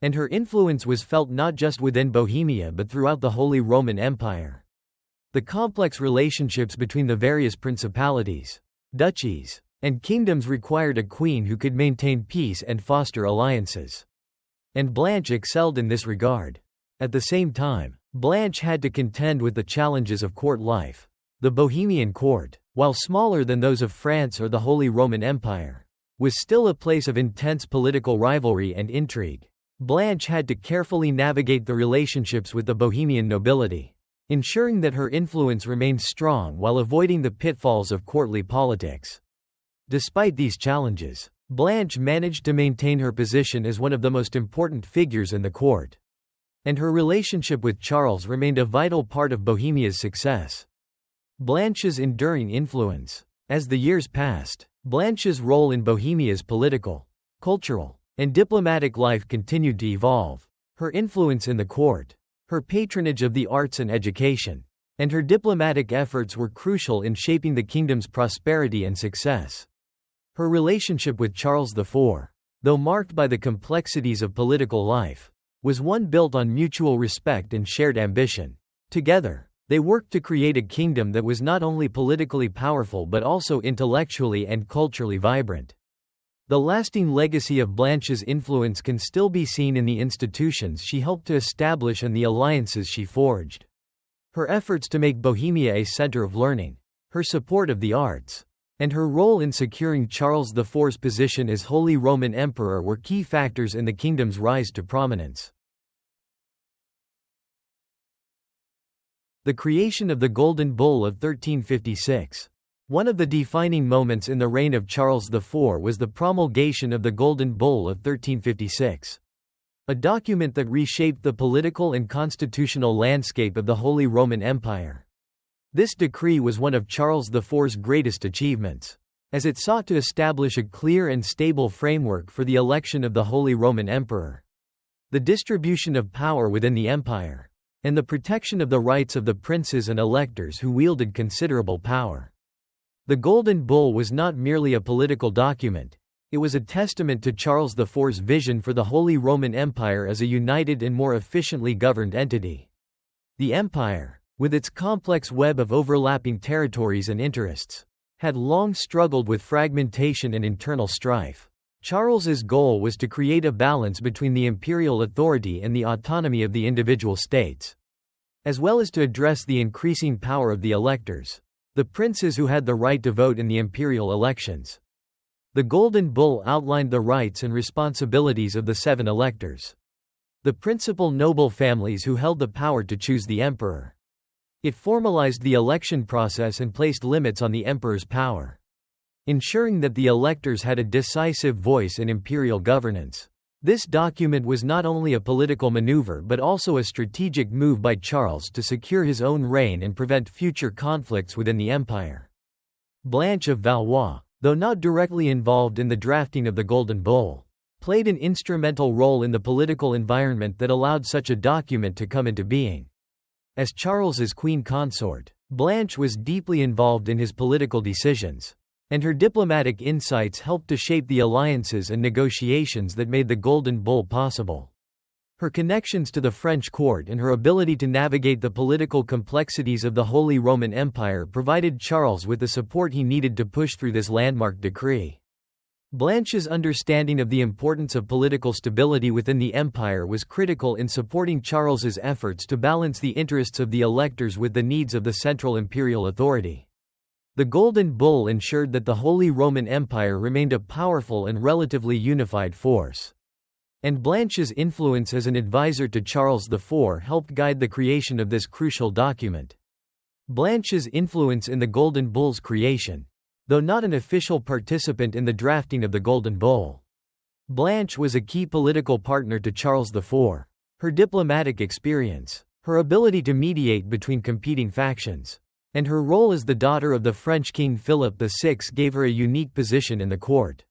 And her influence was felt not just within Bohemia but throughout the Holy Roman Empire. The complex relationships between the various principalities, duchies, and kingdoms required a queen who could maintain peace and foster alliances. And Blanche excelled in this regard. At the same time, Blanche had to contend with the challenges of court life. The Bohemian court, while smaller than those of France or the Holy Roman Empire, was still a place of intense political rivalry and intrigue. Blanche had to carefully navigate the relationships with the Bohemian nobility, ensuring that her influence remained strong while avoiding the pitfalls of courtly politics. Despite these challenges, Blanche managed to maintain her position as one of the most important figures in the court. And her relationship with Charles remained a vital part of Bohemia's success. Blanche's enduring influence. As the years passed, Blanche's role in Bohemia's political, cultural, and diplomatic life continued to evolve. Her influence in the court, her patronage of the arts and education, and her diplomatic efforts were crucial in shaping the kingdom's prosperity and success. Her relationship with Charles IV, though marked by the complexities of political life, was one built on mutual respect and shared ambition. Together, they worked to create a kingdom that was not only politically powerful but also intellectually and culturally vibrant. The lasting legacy of Blanche's influence can still be seen in the institutions she helped to establish and the alliances she forged. Her efforts to make Bohemia a center of learning, her support of the arts, and her role in securing Charles IV's position as Holy Roman Emperor were key factors in the kingdom's rise to prominence. The creation of the Golden Bull of 1356. One of the defining moments in the reign of Charles IV was the promulgation of the Golden Bull of 1356. A document that reshaped the political and constitutional landscape of the Holy Roman Empire. This decree was one of Charles IV's greatest achievements, as it sought to establish a clear and stable framework for the election of the Holy Roman Emperor, the distribution of power within the empire, and the protection of the rights of the princes and electors who wielded considerable power. The Golden Bull was not merely a political document, it was a testament to Charles IV's vision for the Holy Roman Empire as a united and more efficiently governed entity. The empire, with its complex web of overlapping territories and interests, had long struggled with fragmentation and internal strife. Charles's goal was to create a balance between the imperial authority and the autonomy of the individual states, as well as to address the increasing power of the electors, the princes who had the right to vote in the imperial elections. The Golden Bull outlined the rights and responsibilities of the 7 electors, the principal noble families who held the power to choose the emperor. It formalized the election process and placed limits on the emperor's power, ensuring that the electors had a decisive voice in imperial governance. This document was not only a political maneuver but also a strategic move by Charles to secure his own reign and prevent future conflicts within the empire. Blanche of Valois, though not directly involved in the drafting of the Golden Bull, played an instrumental role in the political environment that allowed such a document to come into being. As Charles's queen consort, Blanche was deeply involved in his political decisions, and her diplomatic insights helped to shape the alliances and negotiations that made the Golden Bull possible. Her connections to the French court and her ability to navigate the political complexities of the Holy Roman Empire provided Charles with the support he needed to push through this landmark decree. Blanche's understanding of the importance of political stability within the empire was critical in supporting Charles's efforts to balance the interests of the electors with the needs of the central imperial authority. The Golden Bull ensured that the Holy Roman Empire remained a powerful and relatively unified force. And Blanche's influence as an advisor to Charles IV helped guide the creation of this crucial document. Blanche's influence in the Golden Bull's creation. Though not an official participant in the drafting of the Golden Bull, Blanche was a key political partner to Charles IV. Her diplomatic experience, her ability to mediate between competing factions, and her role as the daughter of the French King Philip VI gave her a unique position in the court.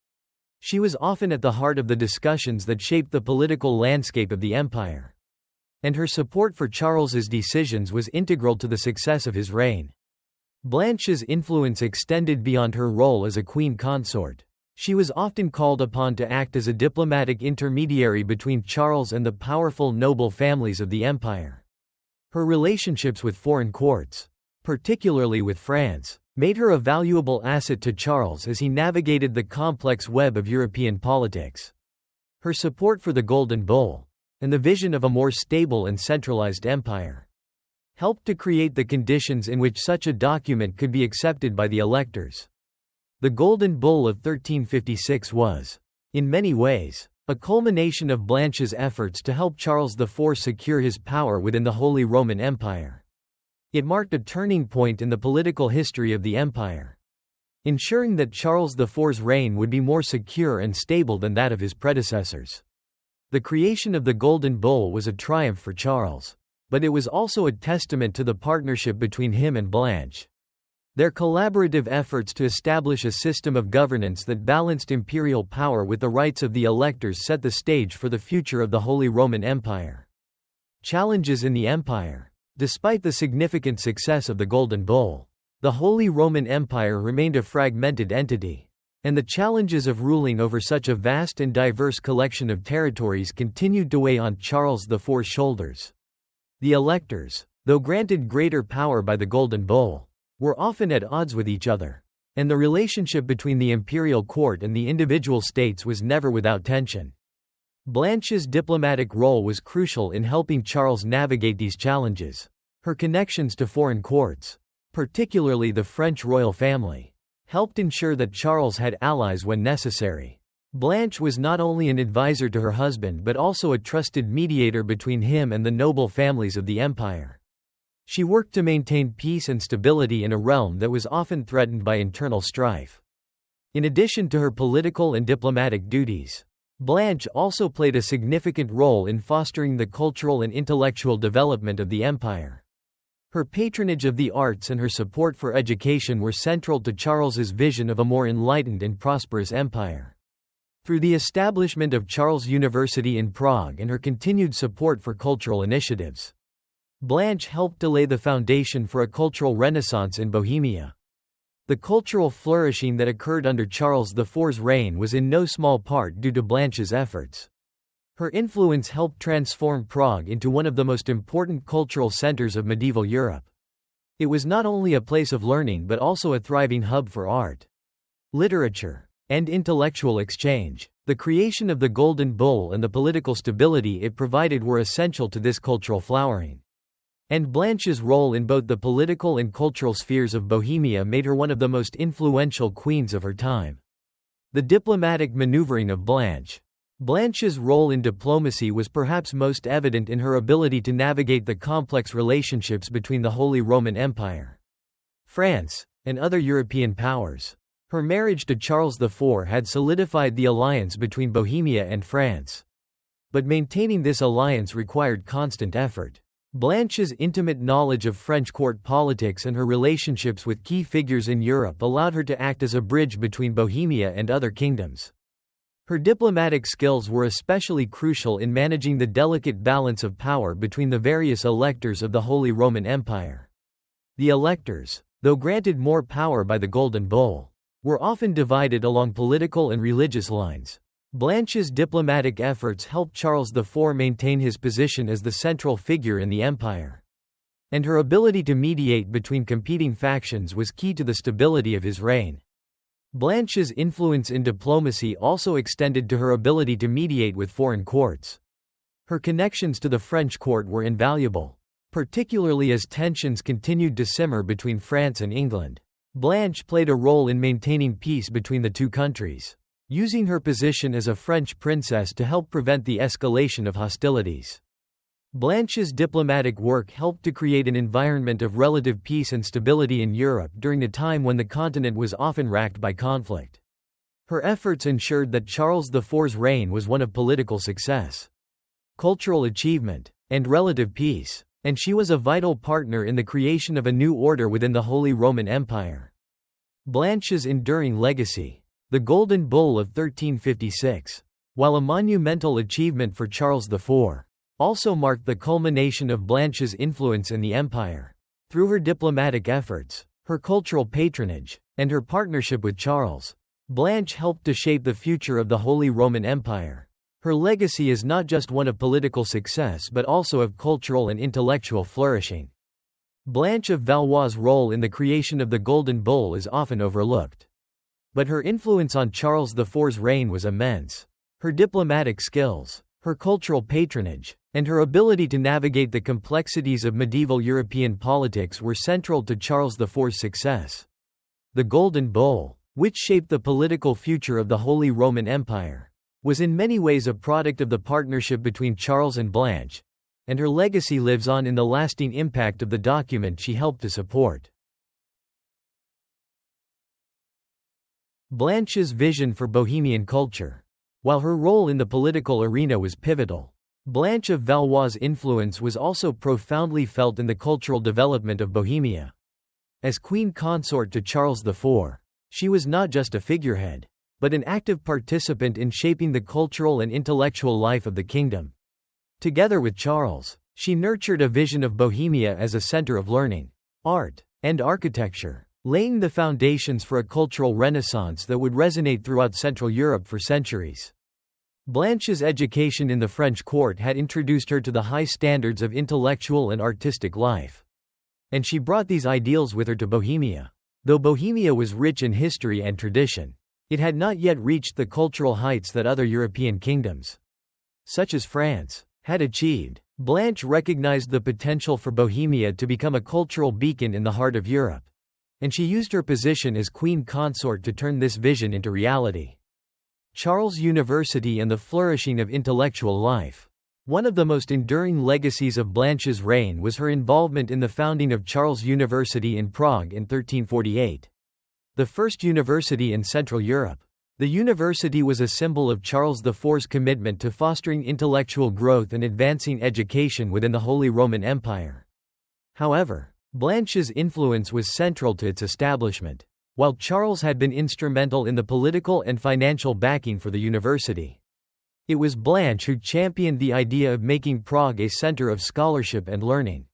She was often at the heart of the discussions that shaped the political landscape of the empire. And her support for Charles's decisions was integral to the success of his reign. Blanche's influence extended beyond her role as a queen consort. She was often called upon to act as a diplomatic intermediary between Charles and the powerful noble families of the empire. Her relationships with foreign courts, particularly with France, made her a valuable asset to Charles as he navigated the complex web of European politics. Her support for the Golden Bull, and the vision of a more stable and centralized empire, helped to create the conditions in which such a document could be accepted by the electors. The Golden Bull of 1356 was, in many ways, a culmination of Blanche's efforts to help Charles IV secure his power within the Holy Roman Empire. It marked a turning point in the political history of the empire, ensuring that Charles IV's reign would be more secure and stable than that of his predecessors. The creation of the Golden Bull was a triumph for Charles, but it was also a testament to the partnership between him and Blanche. Their collaborative efforts to establish a system of governance that balanced imperial power with the rights of the electors set the stage for the future of the Holy Roman Empire. Challenges in the empire. Despite the significant success of the Golden Bull, the Holy Roman Empire remained a fragmented entity, and the challenges of ruling over such a vast and diverse collection of territories continued to weigh on Charles IV's shoulders. The electors, though granted greater power by the Golden Bull, were often at odds with each other, and the relationship between the imperial court and the individual states was never without tension. Blanche's diplomatic role was crucial in helping Charles navigate these challenges. Her connections to foreign courts, particularly the French royal family, helped ensure that Charles had allies when necessary. Blanche was not only an advisor to her husband but also a trusted mediator between him and the noble families of the empire. She worked to maintain peace and stability in a realm that was often threatened by internal strife. In addition to her political and diplomatic duties, Blanche also played a significant role in fostering the cultural and intellectual development of the empire. Her patronage of the arts and her support for education were central to Charles's vision of a more enlightened and prosperous empire. Through the establishment of Charles University in Prague and her continued support for cultural initiatives, Blanche helped to lay the foundation for a cultural renaissance in Bohemia. The cultural flourishing that occurred under Charles IV's reign was in no small part due to Blanche's efforts. Her influence helped transform Prague into one of the most important cultural centers of medieval Europe. It was not only a place of learning but also a thriving hub for art, literature, and intellectual exchange. The creation of the Golden Bull and the political stability it provided were essential to this cultural flowering. And Blanche's role in both the political and cultural spheres of Bohemia made her one of the most influential queens of her time. The diplomatic maneuvering of Blanche. Blanche's role in diplomacy was perhaps most evident in her ability to navigate the complex relationships between the Holy Roman Empire, France, and other European powers. Her marriage to Charles IV had solidified the alliance between Bohemia and France. But maintaining this alliance required constant effort. Blanche's intimate knowledge of French court politics and her relationships with key figures in Europe allowed her to act as a bridge between Bohemia and other kingdoms. Her diplomatic skills were especially crucial in managing the delicate balance of power between the various electors of the Holy Roman Empire. The electors, though granted more power by the Golden Bull, were often divided along political and religious lines. Blanche's diplomatic efforts helped Charles IV maintain his position as the central figure in the empire. And her ability to mediate between competing factions was key to the stability of his reign. Blanche's influence in diplomacy also extended to her ability to mediate with foreign courts. Her connections to the French court were invaluable, particularly as tensions continued to simmer between France and England. Blanche played a role in maintaining peace between the two countries, using her position as a French princess to help prevent the escalation of hostilities. Blanche's diplomatic work helped to create an environment of relative peace and stability in Europe during a time when the continent was often racked by conflict. Her efforts ensured that Charles IV's reign was one of political success, cultural achievement, and relative peace, and she was a vital partner in the creation of a new order within the Holy Roman Empire. Blanche's enduring legacy, the Golden Bull of 1356, while a monumental achievement for Charles IV, also marked the culmination of Blanche's influence in the empire. Through her diplomatic efforts, her cultural patronage, and her partnership with Charles, Blanche helped to shape the future of the Holy Roman Empire. Her legacy is not just one of political success but also of cultural and intellectual flourishing. Blanche of Valois' role in the creation of the Golden Bull is often overlooked. But her influence on Charles IV's reign was immense. Her diplomatic skills, her cultural patronage, and her ability to navigate the complexities of medieval European politics were central to Charles IV's success. The Golden Bull, which shaped the political future of the Holy Roman Empire, was in many ways a product of the partnership between Charles and Blanche, and her legacy lives on in the lasting impact of the document she helped to support. Blanche's vision for Bohemian culture. While her role in the political arena was pivotal, Blanche of Valois' influence was also profoundly felt in the cultural development of Bohemia. As queen consort to Charles IV, she was not just a figurehead, but an active participant in shaping the cultural and intellectual life of the kingdom. Together with Charles, she nurtured a vision of Bohemia as a center of learning, art, and architecture, laying the foundations for a cultural renaissance that would resonate throughout Central Europe for centuries. Blanche's education in the French court had introduced her to the high standards of intellectual and artistic life. And she brought these ideals with her to Bohemia. Though Bohemia was rich in history and tradition, it had not yet reached the cultural heights that other European kingdoms, such as France, had achieved. Blanche recognized the potential for Bohemia to become a cultural beacon in the heart of Europe, and she used her position as queen consort to turn this vision into reality. Charles University and the flourishing of intellectual life. One of the most enduring legacies of Blanche's reign was her involvement in the founding of Charles University in Prague in 1348. The first university in Central Europe. The university was a symbol of Charles IV's commitment to fostering intellectual growth and advancing education within the Holy Roman Empire. However, Blanche's influence was central to its establishment, while Charles had been instrumental in the political and financial backing for the university. It was Blanche who championed the idea of making Prague a center of scholarship and learning.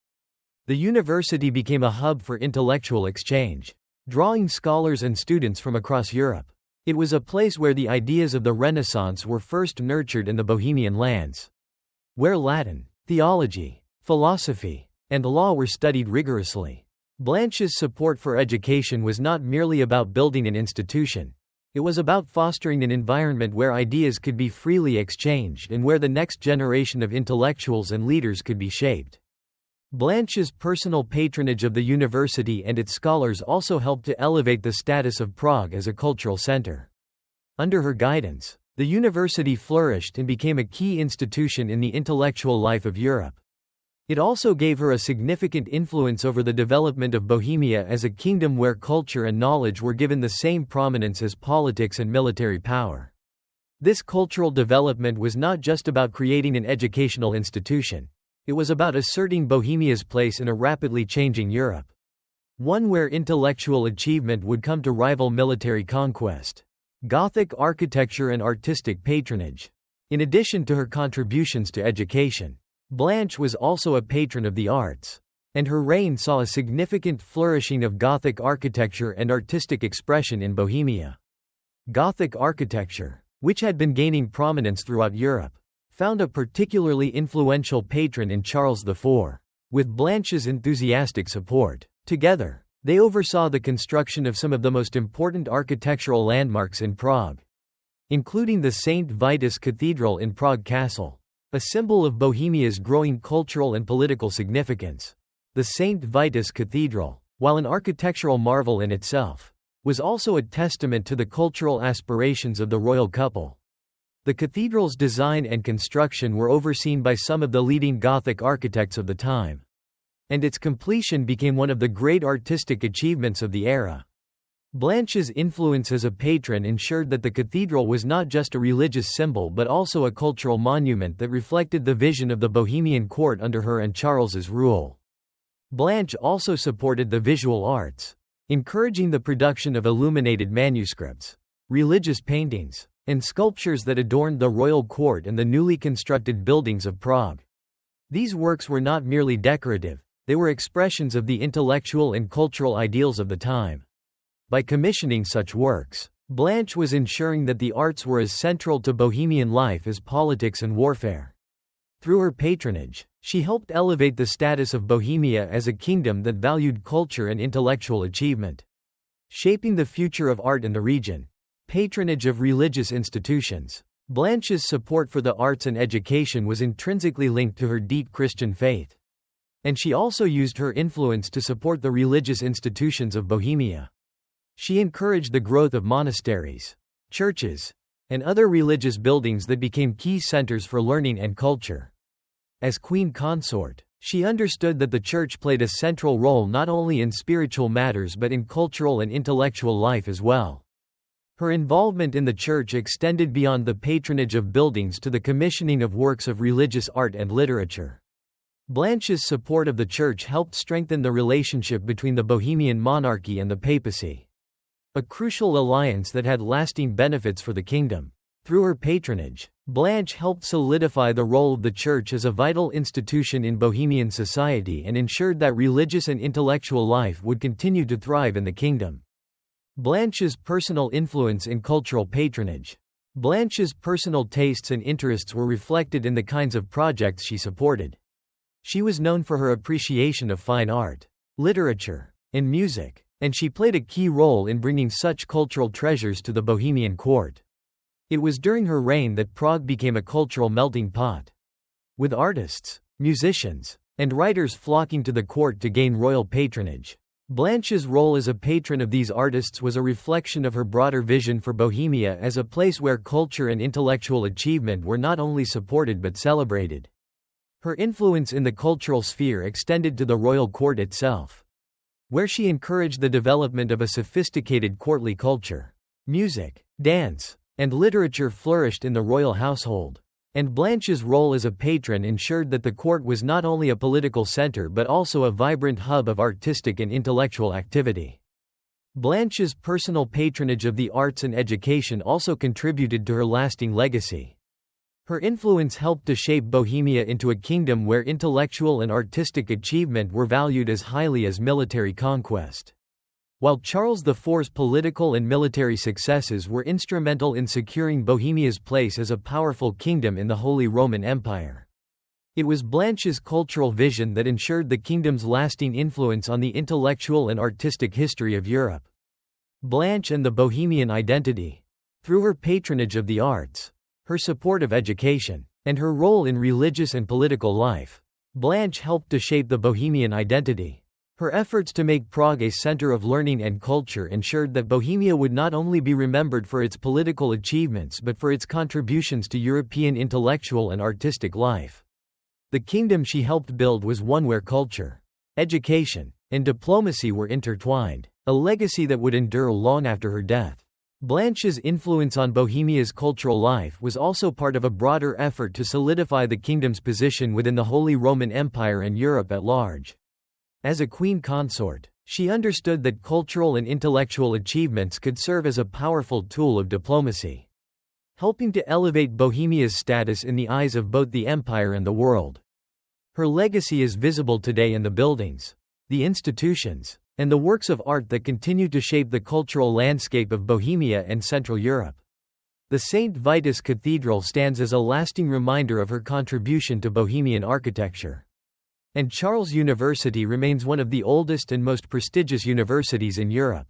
The university became a hub for intellectual exchange, drawing scholars and students from across Europe. It was a place where the ideas of the Renaissance were first nurtured in the Bohemian lands, where Latin, theology, philosophy, and law were studied rigorously. Blanche's support for education was not merely about building an institution. It was about fostering an environment where ideas could be freely exchanged and where the next generation of intellectuals and leaders could be shaped. Blanche's personal patronage of the university and its scholars also helped to elevate the status of Prague as a cultural center. Under her guidance, the university flourished and became a key institution in the intellectual life of Europe. It also gave her a significant influence over the development of Bohemia as a kingdom where culture and knowledge were given the same prominence as politics and military power. This cultural development was not just about creating an educational institution. It was about asserting Bohemia's place in a rapidly changing Europe, one where intellectual achievement would come to rival military conquest. Gothic architecture and artistic patronage. In addition to her contributions to education, Blanche was also a patron of the arts. and her reign saw a significant flourishing of Gothic architecture and artistic expression in Bohemia. Gothic architecture, which had been gaining prominence throughout Europe, found a particularly influential patron in Charles IV. With Blanche's enthusiastic support, together, they oversaw the construction of some of the most important architectural landmarks in Prague, including the St. Vitus Cathedral in Prague Castle, a symbol of Bohemia's growing cultural and political significance. The St. Vitus Cathedral, while an architectural marvel in itself, was also a testament to the cultural aspirations of the royal couple. The cathedral's design and construction were overseen by some of the leading Gothic architects of the time, and its completion became one of the great artistic achievements of the era. Blanche's influence as a patron ensured that the cathedral was not just a religious symbol but also a cultural monument that reflected the vision of the Bohemian court under her and Charles's rule. Blanche also supported the visual arts, encouraging the production of illuminated manuscripts, religious paintings, and sculptures that adorned the royal court and the newly constructed buildings of Prague. These works were not merely decorative, they were expressions of the intellectual and cultural ideals of the time. By commissioning such works, Blanche was ensuring that the arts were as central to Bohemian life as politics and warfare. Through her patronage, she helped elevate the status of Bohemia as a kingdom that valued culture and intellectual achievement. Shaping the future of art in the region. Patronage of religious institutions. Blanche's support for the arts and education was intrinsically linked to her deep Christian faith, and she also used her influence to support the religious institutions of Bohemia. She encouraged the growth of monasteries, churches, and other religious buildings that became key centers for learning and culture. As queen consort, she understood that the church played a central role not only in spiritual matters but in cultural and intellectual life as well. Her involvement in the church extended beyond the patronage of buildings to the commissioning of works of religious art and literature. Blanche's support of the church helped strengthen the relationship between the Bohemian monarchy and the papacy, a crucial alliance that had lasting benefits for the kingdom. Through her patronage, Blanche helped solidify the role of the church as a vital institution in Bohemian society and ensured that religious and intellectual life would continue to thrive in the kingdom. Blanche's personal influence in cultural patronage. Blanche's personal tastes and interests were reflected in the kinds of projects she supported. She was known for her appreciation of fine art, literature, and music, and she played a key role in bringing such cultural treasures to the Bohemian court. It was during her reign that Prague became a cultural melting pot, with artists, musicians, and writers flocking to the court to gain royal patronage. Blanche's role as a patron of these artists was a reflection of her broader vision for Bohemia as a place where culture and intellectual achievement were not only supported but celebrated. Her influence in the cultural sphere extended to the royal court itself, where she encouraged the development of a sophisticated courtly culture. Music, dance, and literature flourished in the royal household, and Blanche's role as a patron ensured that the court was not only a political center but also a vibrant hub of artistic and intellectual activity. Blanche's personal patronage of the arts and education also contributed to her lasting legacy. Her influence helped to shape Bohemia into a kingdom where intellectual and artistic achievement were valued as highly as military conquest. While Charles IV's political and military successes were instrumental in securing Bohemia's place as a powerful kingdom in the Holy Roman Empire, it was Blanche's cultural vision that ensured the kingdom's lasting influence on the intellectual and artistic history of Europe. Blanche and the Bohemian identity. Through her patronage of the arts, her support of education, and her role in religious and political life, Blanche helped to shape the Bohemian identity. Her efforts to make Prague a center of learning and culture ensured that Bohemia would not only be remembered for its political achievements but for its contributions to European intellectual and artistic life. The kingdom she helped build was one where culture, education, and diplomacy were intertwined, a legacy that would endure long after her death. Blanche's influence on Bohemia's cultural life was also part of a broader effort to solidify the kingdom's position within the Holy Roman Empire and Europe at large. As a queen consort, she understood that cultural and intellectual achievements could serve as a powerful tool of diplomacy, helping to elevate Bohemia's status in the eyes of both the empire and the world. Her legacy is visible today in the buildings, the institutions, and the works of art that continue to shape the cultural landscape of Bohemia and Central Europe. The St. Vitus Cathedral stands as a lasting reminder of her contribution to Bohemian architecture. And Charles University remains one of the oldest and most prestigious universities in Europe.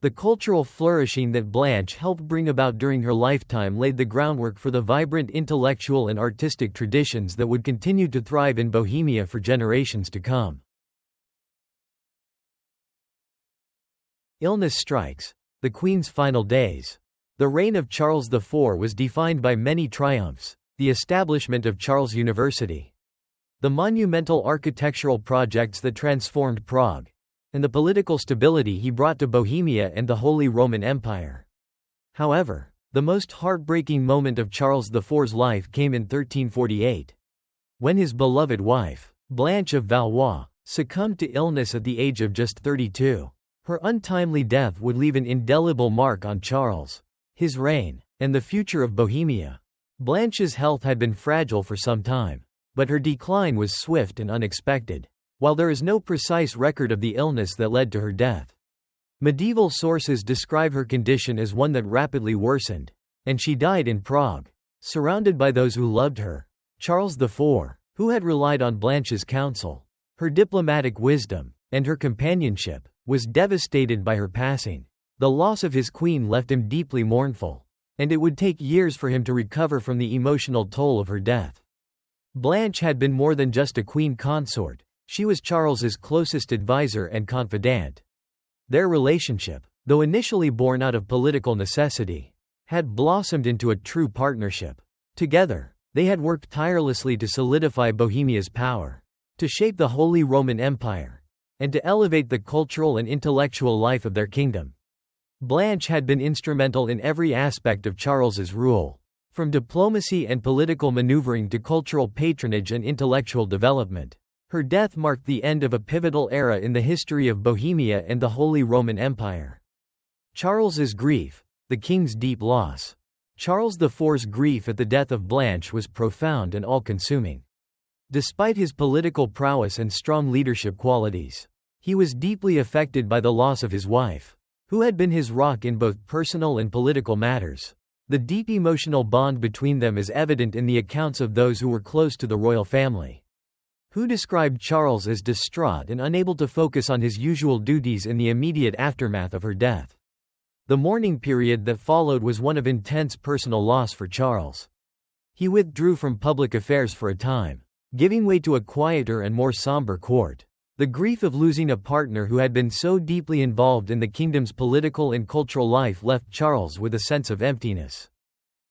The cultural flourishing that Blanche helped bring about during her lifetime laid the groundwork for the vibrant intellectual and artistic traditions that would continue to thrive in Bohemia for generations to come. Illness strikes. The Queen's final days. The reign of Charles IV was defined by many triumphs: the establishment of Charles University, the monumental architectural projects that transformed Prague, and the political stability he brought to Bohemia and the Holy Roman Empire. However, the most heartbreaking moment of Charles IV's life came in 1348. When his beloved wife, Blanche of Valois, succumbed to illness at the age of just 32. Her untimely death would leave an indelible mark on Charles, his reign, and the future of Bohemia. Blanche's health had been fragile for some time, but her decline was swift and unexpected. While there is no precise record of the illness that led to her death, medieval sources describe her condition as one that rapidly worsened, and she died in Prague, surrounded by those who loved her. Charles IV, who had relied on Blanche's counsel, her diplomatic wisdom, and her companionship, was devastated by her passing. The loss of his queen left him deeply mournful, and it would take years for him to recover from the emotional toll of her death. Blanche had been more than just a queen consort. She was Charles's closest advisor and confidant. Their relationship, though initially born out of political necessity, had blossomed into a true partnership. Together, they had worked tirelessly to solidify Bohemia's power, to shape the Holy Roman Empire, and to elevate the cultural and intellectual life of their kingdom. Blanche had been instrumental in every aspect of Charles's rule, from diplomacy and political maneuvering to cultural patronage and intellectual development. Her death marked the end of a pivotal era in the history of Bohemia and the Holy Roman Empire. Charles's grief, the king's deep loss. Charles IV's grief at the death of Blanche was profound and all-consuming. Despite his political prowess and strong leadership qualities, he was deeply affected by the loss of his wife, who had been his rock in both personal and political matters. The deep emotional bond between them is evident in the accounts of those who were close to the royal family, who described Charles as distraught and unable to focus on his usual duties in the immediate aftermath of her death. The mourning period that followed was one of intense personal loss for Charles. He withdrew from public affairs for a time, giving way to a quieter and more somber court. The grief of losing a partner who had been so deeply involved in the kingdom's political and cultural life left Charles with a sense of emptiness.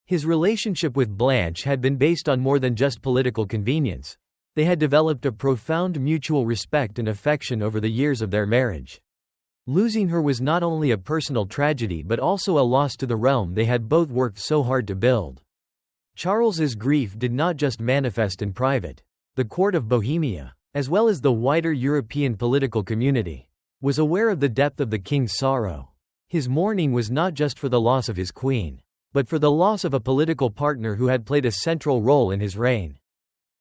His relationship with Blanche had been based on more than just political convenience. They had developed a profound mutual respect and affection over the years of their marriage. Losing her was not only a personal tragedy but also a loss to the realm they had both worked so hard to build. Charles's grief did not just manifest in private. The court of Bohemia, as well as the wider European political community, was aware of the depth of the king's sorrow. His mourning was not just for the loss of his queen, but for the loss of a political partner who had played a central role in his reign.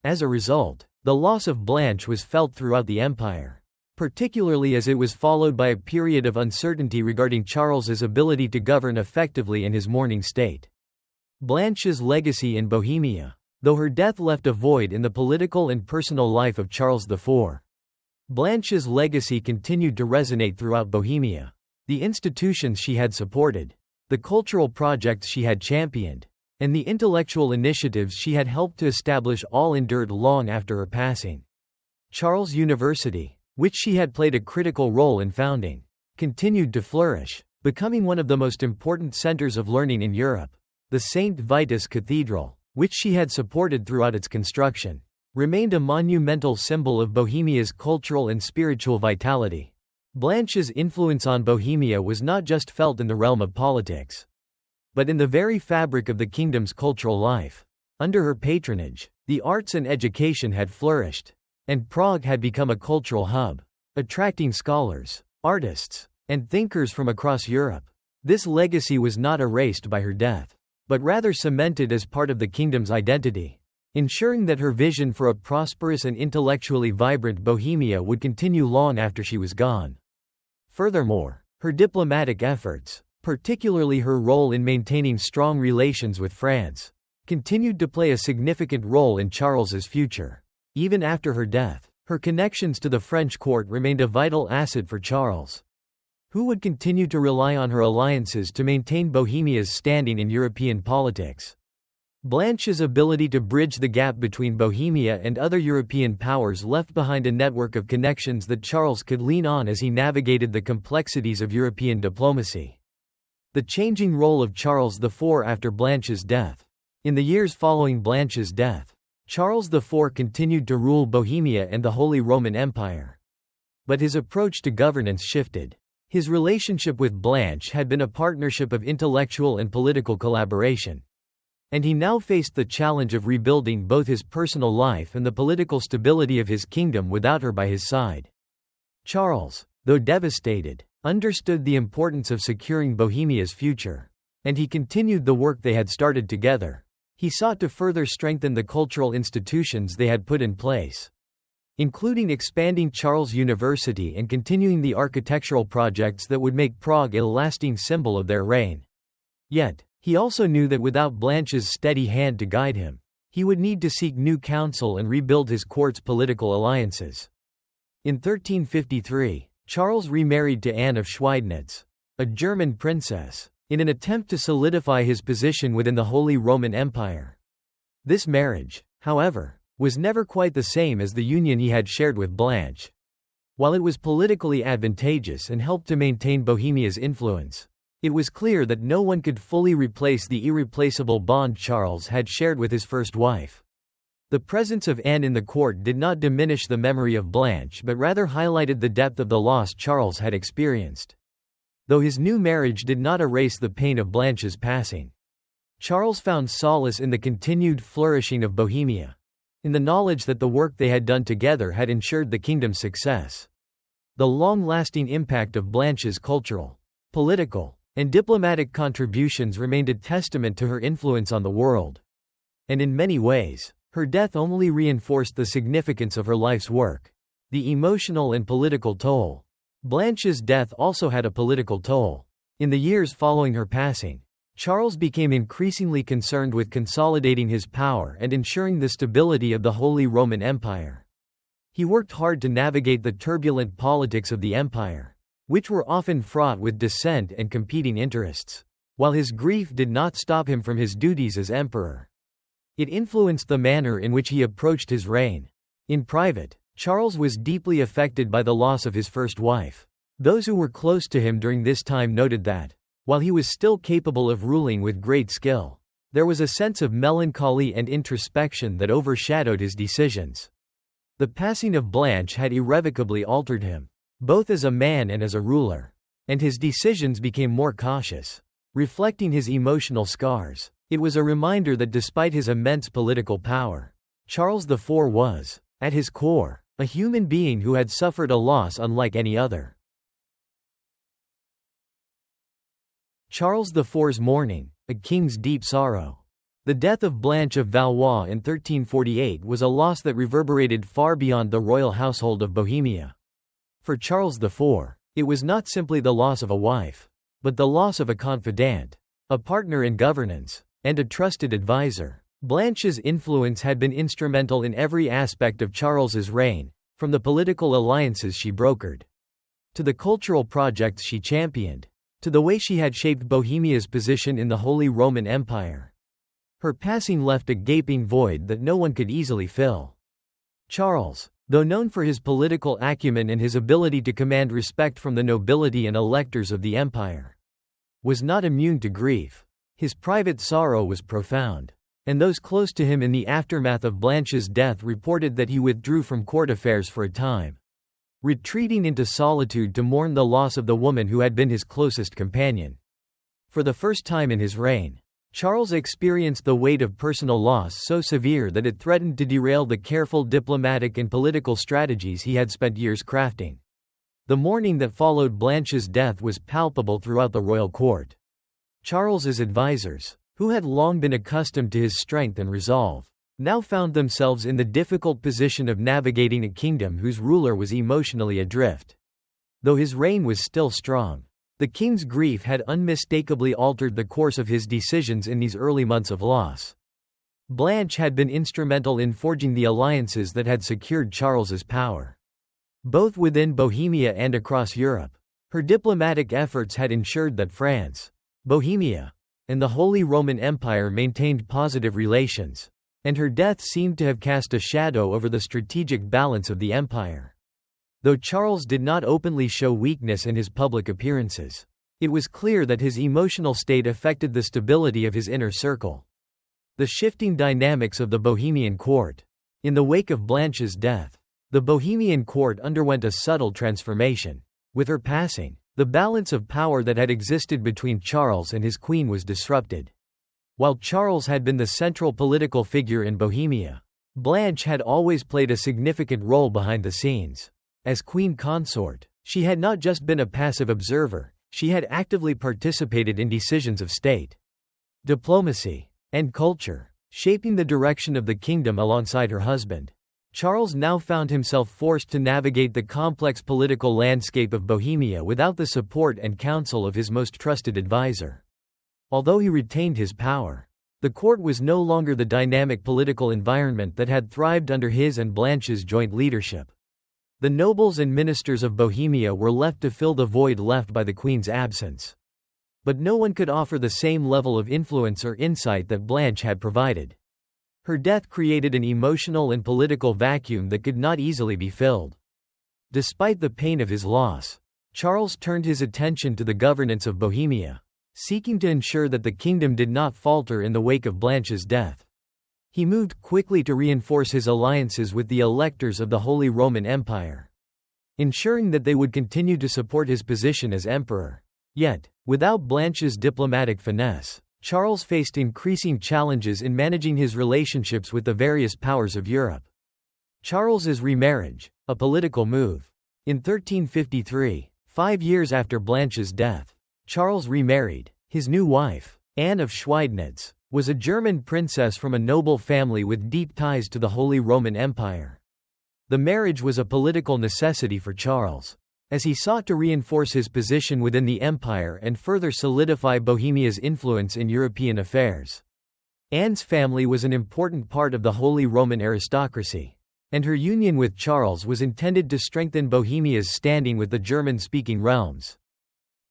As a result, the loss of Blanche was felt throughout the empire, particularly as it was followed by a period of uncertainty regarding Charles's ability to govern effectively in his mourning state. Blanche's legacy in Bohemia, though her death left a void in the political and personal life of Charles IV. Blanche's legacy continued to resonate throughout Bohemia. The institutions she had supported, the cultural projects she had championed, and the intellectual initiatives she had helped to establish all endured long after her passing. Charles University, which she had played a critical role in founding, continued to flourish, becoming one of the most important centers of learning in Europe. The St. Vitus Cathedral, which she had supported throughout its construction, remained a monumental symbol of Bohemia's cultural and spiritual vitality. Blanche's influence on Bohemia was not just felt in the realm of politics, but in the very fabric of the kingdom's cultural life. Under her patronage, the arts and education had flourished, and Prague had become a cultural hub, attracting scholars, artists, and thinkers from across Europe. This legacy was not erased by her death, but rather cemented as part of the kingdom's identity. ensuring that her vision for a prosperous and intellectually vibrant Bohemia would continue long after she was gone. Furthermore, her diplomatic efforts, particularly her role in maintaining strong relations with France, continued to play a significant role in Charles's future. Even after her death, her connections to the French court remained a vital asset for Charles, who would continue to rely on her alliances to maintain Bohemia's standing in European politics. Blanche's ability to bridge the gap between Bohemia and other European powers left behind a network of connections that Charles could lean on as he navigated the complexities of European diplomacy. The changing role of Charles IV after Blanche's death. In the years following Blanche's death, Charles IV continued to rule Bohemia and the Holy Roman Empire. But his approach to governance shifted. His relationship with Blanche had been a partnership of intellectual and political collaboration, and he now faced the challenge of rebuilding both his personal life and the political stability of his kingdom without her by his side. Charles, though devastated, understood the importance of securing Bohemia's future, and he continued the work they had started together. He sought to further strengthen the cultural institutions they had put in place, including expanding Charles University and continuing the architectural projects that would make Prague a lasting symbol of their reign. Yet, he also knew that without Blanche's steady hand to guide him, he would need to seek new counsel and rebuild his court's political alliances. In 1353, Charles remarried to Anne of Schweidnitz, a German princess, in an attempt to solidify his position within the Holy Roman Empire. This marriage, however, was never quite the same as the union he had shared with Blanche. While it was politically advantageous and helped to maintain Bohemia's influence, it was clear that no one could fully replace the irreplaceable bond Charles had shared with his first wife. The presence of Anne in the court did not diminish the memory of Blanche but rather highlighted the depth of the loss Charles had experienced. Though his new marriage did not erase the pain of Blanche's passing, Charles found solace in the continued flourishing of Bohemia, in the knowledge that the work they had done together had ensured the kingdom's success. The long-lasting impact of Blanche's cultural, political, and diplomatic contributions remained a testament to her influence on the world. And in many ways, her death only reinforced the significance of her life's work. The emotional and political toll. Blanche's death also had a political toll. In the years following her passing, Charles became increasingly concerned with consolidating his power and ensuring the stability of the Holy Roman Empire. He worked hard to navigate the turbulent politics of the empire, which were often fraught with dissent and competing interests. While his grief did not stop him from his duties as emperor, it influenced the manner in which he approached his reign. In private, Charles was deeply affected by the loss of his first wife. Those who were close to him during this time noted that, while he was still capable of ruling with great skill, there was a sense of melancholy and introspection that overshadowed his decisions. The passing of Blanche had irrevocably altered him, both as a man and as a ruler, and his decisions became more cautious. Reflecting his emotional scars, it was a reminder that despite his immense political power, Charles IV was, at his core, a human being who had suffered a loss unlike any other. Charles IV's mourning, a king's deep sorrow. The death of Blanche of Valois in 1348 was a loss that reverberated far beyond the royal household of Bohemia. For Charles IV, it was not simply the loss of a wife, but the loss of a confidant, a partner in governance, and a trusted advisor. Blanche's influence had been instrumental in every aspect of Charles's reign, from the political alliances she brokered, to the cultural projects she championed, to the way she had shaped Bohemia's position in the Holy Roman Empire. Her passing left a gaping void that no one could easily fill. Charles, though known for his political acumen and his ability to command respect from the nobility and electors of the empire, was not immune to grief. His private sorrow was profound, and those close to him in the aftermath of Blanche's death reported that he withdrew from court affairs for a time, retreating into solitude to mourn the loss of the woman who had been his closest companion. For the first time in his reign, Charles experienced the weight of personal loss so severe that it threatened to derail the careful diplomatic and political strategies he had spent years crafting. The mourning that followed Blanche's death was palpable throughout the royal court. Charles's advisors, who had long been accustomed to his strength and resolve, now found themselves in the difficult position of navigating a kingdom whose ruler was emotionally adrift. Though his reign was still strong, the king's grief had unmistakably altered the course of his decisions in these early months of loss. Blanche had been instrumental in forging the alliances that had secured Charles's power, both within Bohemia and across Europe. Her diplomatic efforts had ensured that France, Bohemia, and the Holy Roman Empire maintained positive relations, and her death seemed to have cast a shadow over the strategic balance of the empire. Though Charles did not openly show weakness in his public appearances, it was clear that his emotional state affected the stability of his inner circle. The shifting dynamics of the Bohemian court. In the wake of Blanche's death, the Bohemian court underwent a subtle transformation. With her passing, the balance of power that had existed between Charles and his queen was disrupted. While Charles had been the central political figure in Bohemia, Blanche had always played a significant role behind the scenes. As queen consort, she had not just been a passive observer, she had actively participated in decisions of state, diplomacy, and culture, shaping the direction of the kingdom alongside her husband. Charles now found himself forced to navigate the complex political landscape of Bohemia without the support and counsel of his most trusted advisor. Although he retained his power, the court was no longer the dynamic political environment that had thrived under his and Blanche's joint leadership. The nobles and ministers of Bohemia were left to fill the void left by the queen's absence. But no one could offer the same level of influence or insight that Blanche had provided. Her death created an emotional and political vacuum that could not easily be filled. Despite the pain of his loss, Charles turned his attention to the governance of Bohemia, seeking to ensure that the kingdom did not falter in the wake of Blanche's death. He moved quickly to reinforce his alliances with the electors of the Holy Roman Empire, ensuring that they would continue to support his position as emperor. Yet, without Blanche's diplomatic finesse, Charles faced increasing challenges in managing his relationships with the various powers of Europe. Charles's remarriage, a political move. In 1353, 5 years after Blanche's death, Charles remarried. His new wife, Anne of Schweidnitz, was a German princess from a noble family with deep ties to the Holy Roman Empire. The marriage was a political necessity for Charles, as he sought to reinforce his position within the empire and further solidify Bohemia's influence in European affairs. Anne's family was an important part of the Holy Roman aristocracy, and her union with Charles was intended to strengthen Bohemia's standing with the German-speaking realms.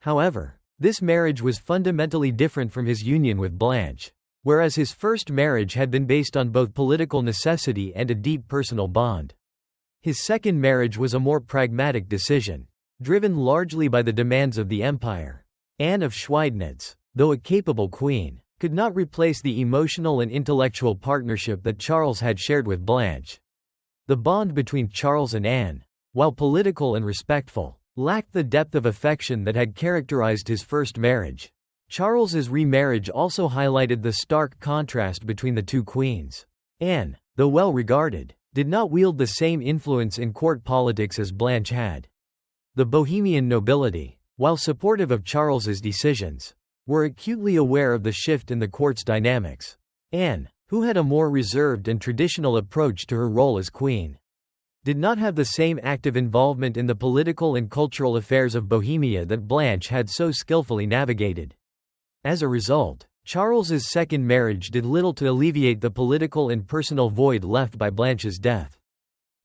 However, this marriage was fundamentally different from his union with Blanche. Whereas his first marriage had been based on both political necessity and a deep personal bond, his second marriage was a more pragmatic decision, driven largely by the demands of the empire. Anne of Schweidnitz, though a capable queen, could not replace the emotional and intellectual partnership that Charles had shared with Blanche. The bond between Charles and Anne, while political and respectful, lacked the depth of affection that had characterized his first marriage. Charles's remarriage also highlighted the stark contrast between the two queens. Anne, though well regarded, did not wield the same influence in court politics as Blanche had. The Bohemian nobility, while supportive of Charles's decisions, were acutely aware of the shift in the court's dynamics. Anne, who had a more reserved and traditional approach to her role as queen, did not have the same active involvement in the political and cultural affairs of Bohemia that Blanche had so skillfully navigated. As a result, Charles's second marriage did little to alleviate the political and personal void left by Blanche's death.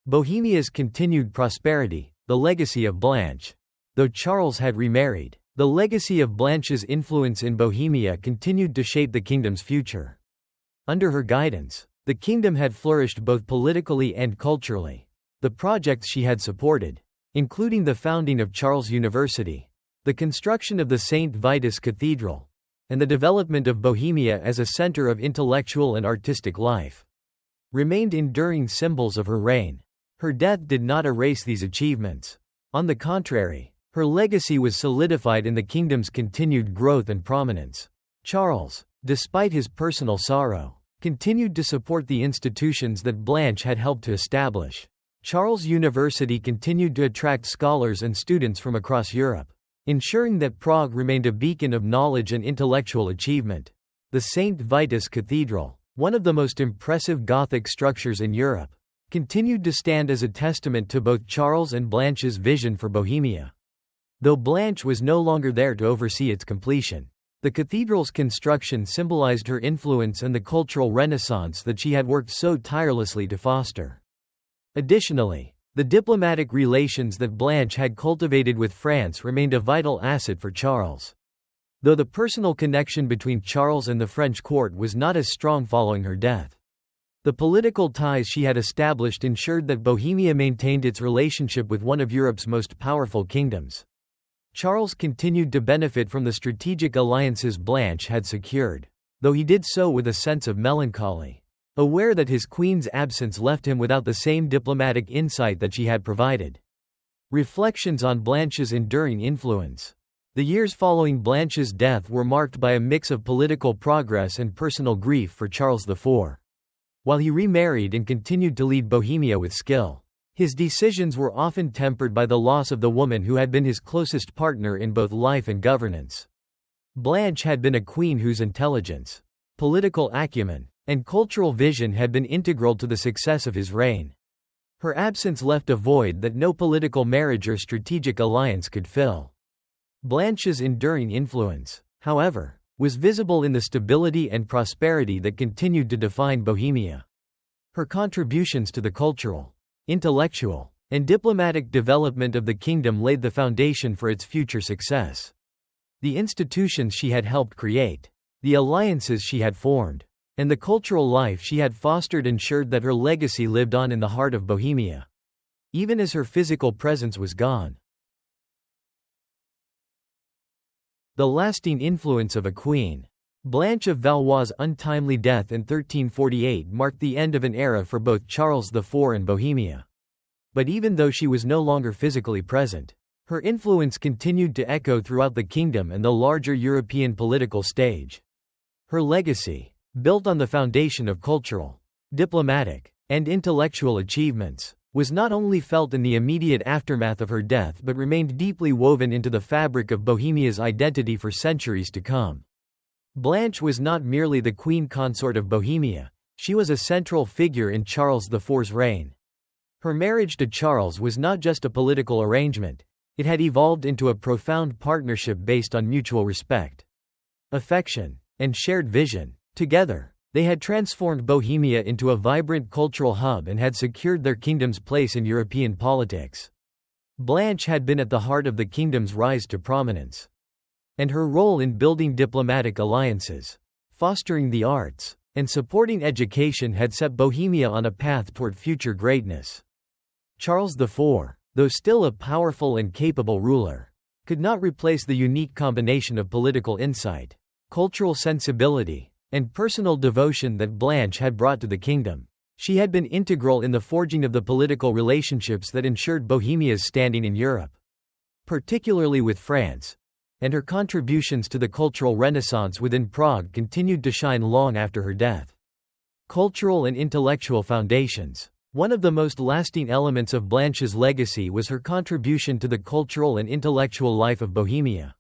Bohemia's continued prosperity, the legacy of Blanche. Though Charles had remarried, the legacy of Blanche's influence in Bohemia continued to shape the kingdom's future. Under her guidance, the kingdom had flourished both politically and culturally. The projects she had supported, including the founding of Charles University, the construction of the St. Vitus Cathedral, and the development of Bohemia as a center of intellectual and artistic life, remained enduring symbols of her reign. Her death did not erase these achievements. On the contrary, her legacy was solidified in the kingdom's continued growth and prominence. Charles, despite his personal sorrow, continued to support the institutions that Blanche had helped to establish. Charles University continued to attract scholars and students from across Europe, ensuring that Prague remained a beacon of knowledge and intellectual achievement. The St. Vitus Cathedral, one of the most impressive Gothic structures in Europe, continued to stand as a testament to both Charles and Blanche's vision for Bohemia. Though Blanche was no longer there to oversee its completion, the cathedral's construction symbolized her influence and the cultural renaissance that she had worked so tirelessly to foster. Additionally, the diplomatic relations that Blanche had cultivated with France remained a vital asset for Charles. Though the personal connection between Charles and the French court was not as strong following her death, the political ties she had established ensured that Bohemia maintained its relationship with one of Europe's most powerful kingdoms. Charles continued to benefit from the strategic alliances Blanche had secured, though he did so with a sense of melancholy, aware that his queen's absence left him without the same diplomatic insight that she had provided. Reflections on Blanche's enduring influence. The years following Blanche's death were marked by a mix of political progress and personal grief for Charles IV. While he remarried and continued to lead Bohemia with skill, his decisions were often tempered by the loss of the woman who had been his closest partner in both life and governance. Blanche had been a queen whose intelligence, political acumen, and cultural vision had been integral to the success of his reign. Her absence left a void that no political marriage or strategic alliance could fill. Blanche's enduring influence, however, was visible in the stability and prosperity that continued to define Bohemia. Her contributions to the cultural, intellectual, and diplomatic development of the kingdom laid the foundation for its future success. The institutions she had helped create, the alliances she had formed, and the cultural life she had fostered ensured that her legacy lived on in the heart of Bohemia, even as her physical presence was gone. The lasting influence of a queen. Blanche of Valois' untimely death in 1348 marked the end of an era for both Charles IV and Bohemia. But even though she was no longer physically present, her influence continued to echo throughout the kingdom and the larger European political stage. Her legacy, built on the foundation of cultural, diplomatic, and intellectual achievements, was not only felt in the immediate aftermath of her death but remained deeply woven into the fabric of Bohemia's identity for centuries to come. Blanche was not merely the queen consort of Bohemia, she was a central figure in Charles IV's reign. Her marriage to Charles was not just a political arrangement, it had evolved into a profound partnership based on mutual respect, affection, and shared vision. Together, they had transformed Bohemia into a vibrant cultural hub and had secured their kingdom's place in European politics. Blanche had been at the heart of the kingdom's rise to prominence, and her role in building diplomatic alliances, fostering the arts, and supporting education had set Bohemia on a path toward future greatness. Charles IV, though still a powerful and capable ruler, could not replace the unique combination of political insight, cultural sensibility, and personal devotion that Blanche had brought to the kingdom. She had been integral in the forging of the political relationships that ensured Bohemia's standing in Europe, particularly with France, and her contributions to the cultural renaissance within Prague continued to shine long after her death. Cultural and intellectual foundations. One of the most lasting elements of Blanche's legacy was her contribution to the cultural and intellectual life of Bohemia.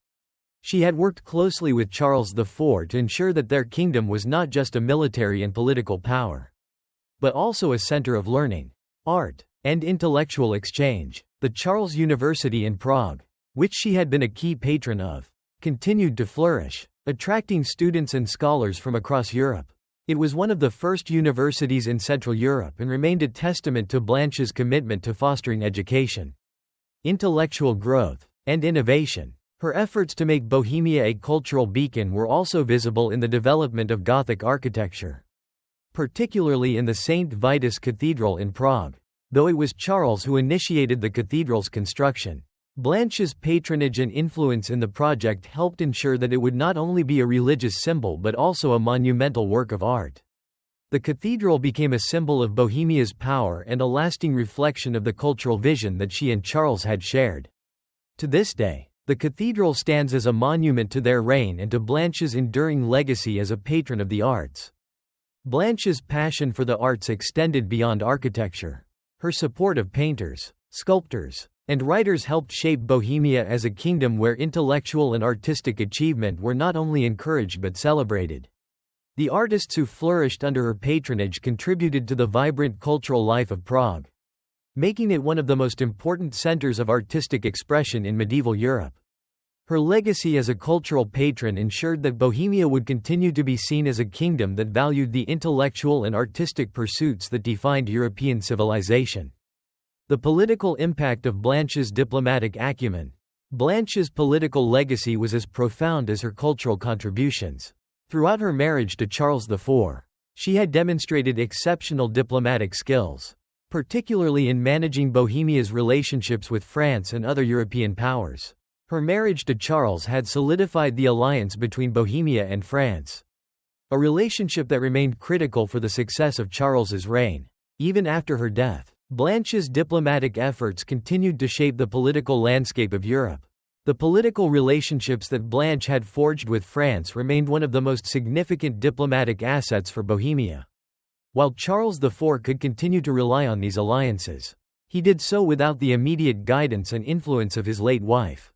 She had worked closely with Charles IV to ensure that their kingdom was not just a military and political power, but also a center of learning, art, and intellectual exchange. The Charles University in Prague, which she had been a key patron of, continued to flourish, attracting students and scholars from across Europe. It was one of the first universities in Central Europe and remained a testament to Blanche's commitment to fostering education, intellectual growth, and innovation. Her efforts to make Bohemia a cultural beacon were also visible in the development of Gothic architecture, particularly in the St. Vitus Cathedral in Prague. Though it was Charles who initiated the cathedral's construction, Blanche's patronage and influence in the project helped ensure that it would not only be a religious symbol but also a monumental work of art. The cathedral became a symbol of Bohemia's power and a lasting reflection of the cultural vision that she and Charles had shared. To this day, the cathedral stands as a monument to their reign and to Blanche's enduring legacy as a patron of the arts. Blanche's passion for the arts extended beyond architecture. Her support of painters, sculptors, and writers helped shape Bohemia as a kingdom where intellectual and artistic achievement were not only encouraged but celebrated. The artists who flourished under her patronage contributed to the vibrant cultural life of Prague, making it one of the most important centers of artistic expression in medieval Europe. Her legacy as a cultural patron ensured that Bohemia would continue to be seen as a kingdom that valued the intellectual and artistic pursuits that defined European civilization. The political impact of Blanche's diplomatic acumen. Blanche's political legacy was as profound as her cultural contributions. Throughout her marriage to Charles IV, she had demonstrated exceptional diplomatic skills, particularly in managing Bohemia's relationships with France and other European powers. Her marriage to Charles had solidified the alliance between Bohemia and France, a relationship that remained critical for the success of Charles's reign. Even after her death, Blanche's diplomatic efforts continued to shape the political landscape of Europe. The political relationships that Blanche had forged with France remained one of the most significant diplomatic assets for Bohemia. While Charles IV could continue to rely on these alliances, he did so without the immediate guidance and influence of his late wife,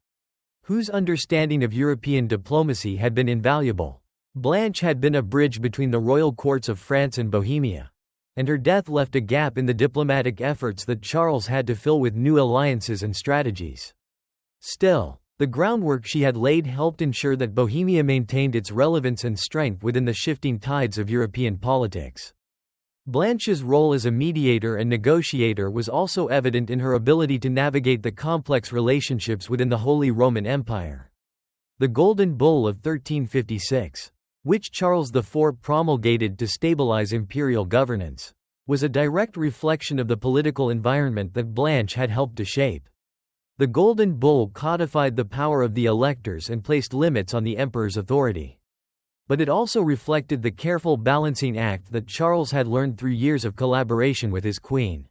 whose understanding of European diplomacy had been invaluable. Blanche had been a bridge between the royal courts of France and Bohemia, and her death left a gap in the diplomatic efforts that Charles had to fill with new alliances and strategies. Still, the groundwork she had laid helped ensure that Bohemia maintained its relevance and strength within the shifting tides of European politics. Blanche's role as a mediator and negotiator was also evident in her ability to navigate the complex relationships within the Holy Roman Empire. The Golden Bull of 1356, which Charles IV promulgated to stabilize imperial governance, was a direct reflection of the political environment that Blanche had helped to shape. The Golden Bull codified the power of the electors and placed limits on the emperor's authority. But it also reflected the careful balancing act that Charles had learned through years of collaboration with his queen.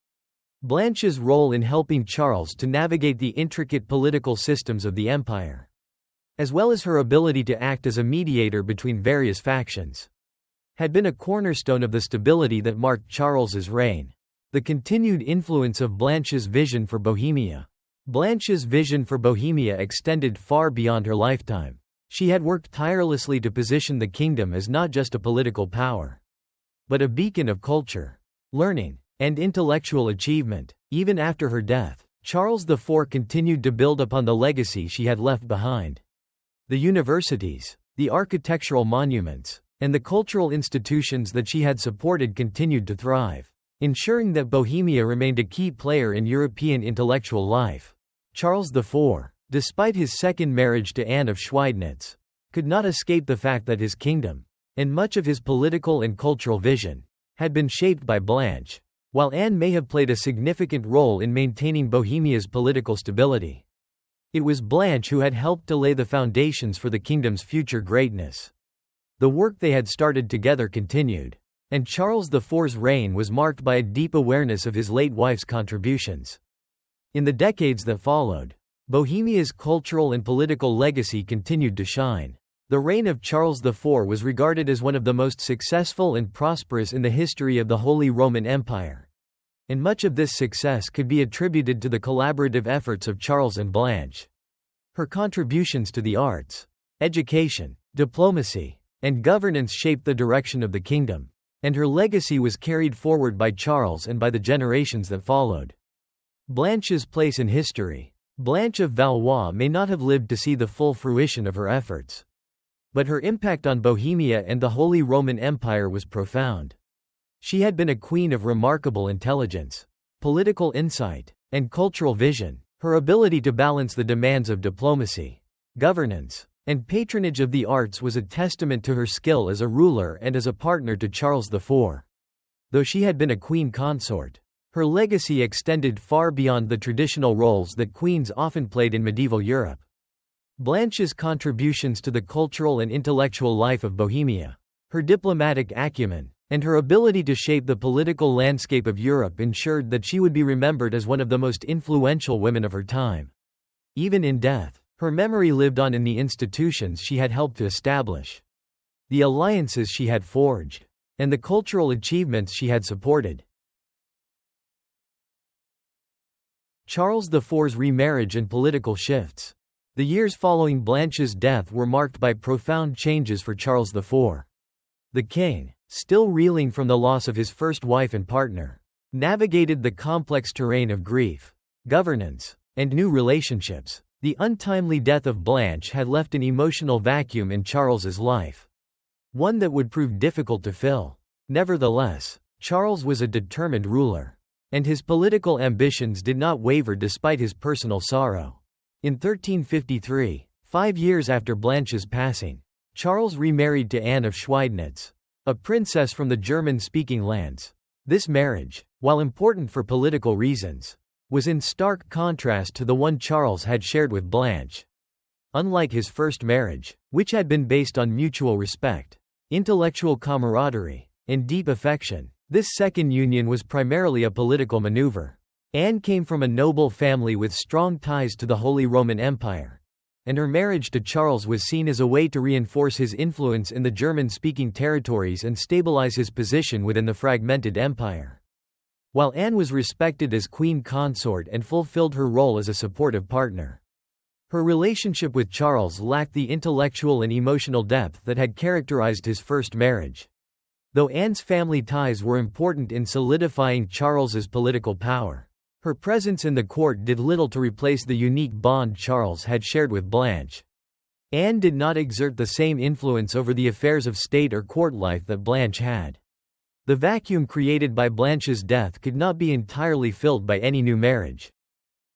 Blanche's role in helping Charles to navigate the intricate political systems of the empire, as well as her ability to act as a mediator between various factions, had been a cornerstone of the stability that marked Charles's reign. The continued influence of Blanche's vision for Bohemia. Blanche's vision for Bohemia extended far beyond her lifetime. She had worked tirelessly to position the kingdom as not just a political power, but a beacon of culture, learning, and intellectual achievement. Even after her death, Charles IV continued to build upon the legacy she had left behind. The universities, the architectural monuments, and the cultural institutions that she had supported continued to thrive, ensuring that Bohemia remained a key player in European intellectual life. Charles IV, despite his second marriage to Anne of Schweidnitz, could not escape the fact that his kingdom, and much of his political and cultural vision, had been shaped by Blanche. While Anne may have played a significant role in maintaining Bohemia's political stability, it was Blanche who had helped to lay the foundations for the kingdom's future greatness. The work they had started together continued, and Charles IV's reign was marked by a deep awareness of his late wife's contributions. In the decades that followed, Bohemia's cultural and political legacy continued to shine. The reign of Charles IV was regarded as one of the most successful and prosperous in the history of the Holy Roman Empire, and much of this success could be attributed to the collaborative efforts of Charles and Blanche. Her contributions to the arts, education, diplomacy, and governance shaped the direction of the kingdom, and her legacy was carried forward by Charles and by the generations that followed. Blanche's place in history. Blanche of Valois may not have lived to see the full fruition of her efforts, but her impact on Bohemia and the Holy Roman Empire was profound. She had been a queen of remarkable intelligence, political insight, and cultural vision. Her ability to balance the demands of diplomacy, governance, and patronage of the arts was a testament to her skill as a ruler and as a partner to Charles IV. Though she had been a queen consort, her legacy extended far beyond the traditional roles that queens often played in medieval Europe. Blanche's contributions to the cultural and intellectual life of Bohemia, her diplomatic acumen, and her ability to shape the political landscape of Europe ensured that she would be remembered as one of the most influential women of her time. Even in death, her memory lived on in the institutions she had helped to establish, the alliances she had forged, and the cultural achievements she had supported. Charles IV's remarriage and political shifts. The years following Blanche's death were marked by profound changes for Charles IV. The king, still reeling from the loss of his first wife and partner, navigated the complex terrain of grief, governance, and new relationships. The untimely death of Blanche had left an emotional vacuum in Charles's life, one that would prove difficult to fill. Nevertheless, Charles was a determined ruler, and his political ambitions did not waver despite his personal sorrow. In 1353, 5 years after Blanche's passing, Charles remarried to Anne of Schweidnitz, a princess from the German-speaking lands. This marriage, while important for political reasons, was in stark contrast to the one Charles had shared with Blanche. Unlike his first marriage, which had been based on mutual respect, intellectual camaraderie, and deep affection, this second union was primarily a political maneuver. Anne came from a noble family with strong ties to the Holy Roman Empire, and her marriage to Charles was seen as a way to reinforce his influence in the German-speaking territories and stabilize his position within the fragmented empire. While Anne was respected as queen consort and fulfilled her role as a supportive partner, her relationship with Charles lacked the intellectual and emotional depth that had characterized his first marriage. Though Anne's family ties were important in solidifying Charles's political power, her presence in the court did little to replace the unique bond Charles had shared with Blanche. Anne did not exert the same influence over the affairs of state or court life that Blanche had. The vacuum created by Blanche's death could not be entirely filled by any new marriage.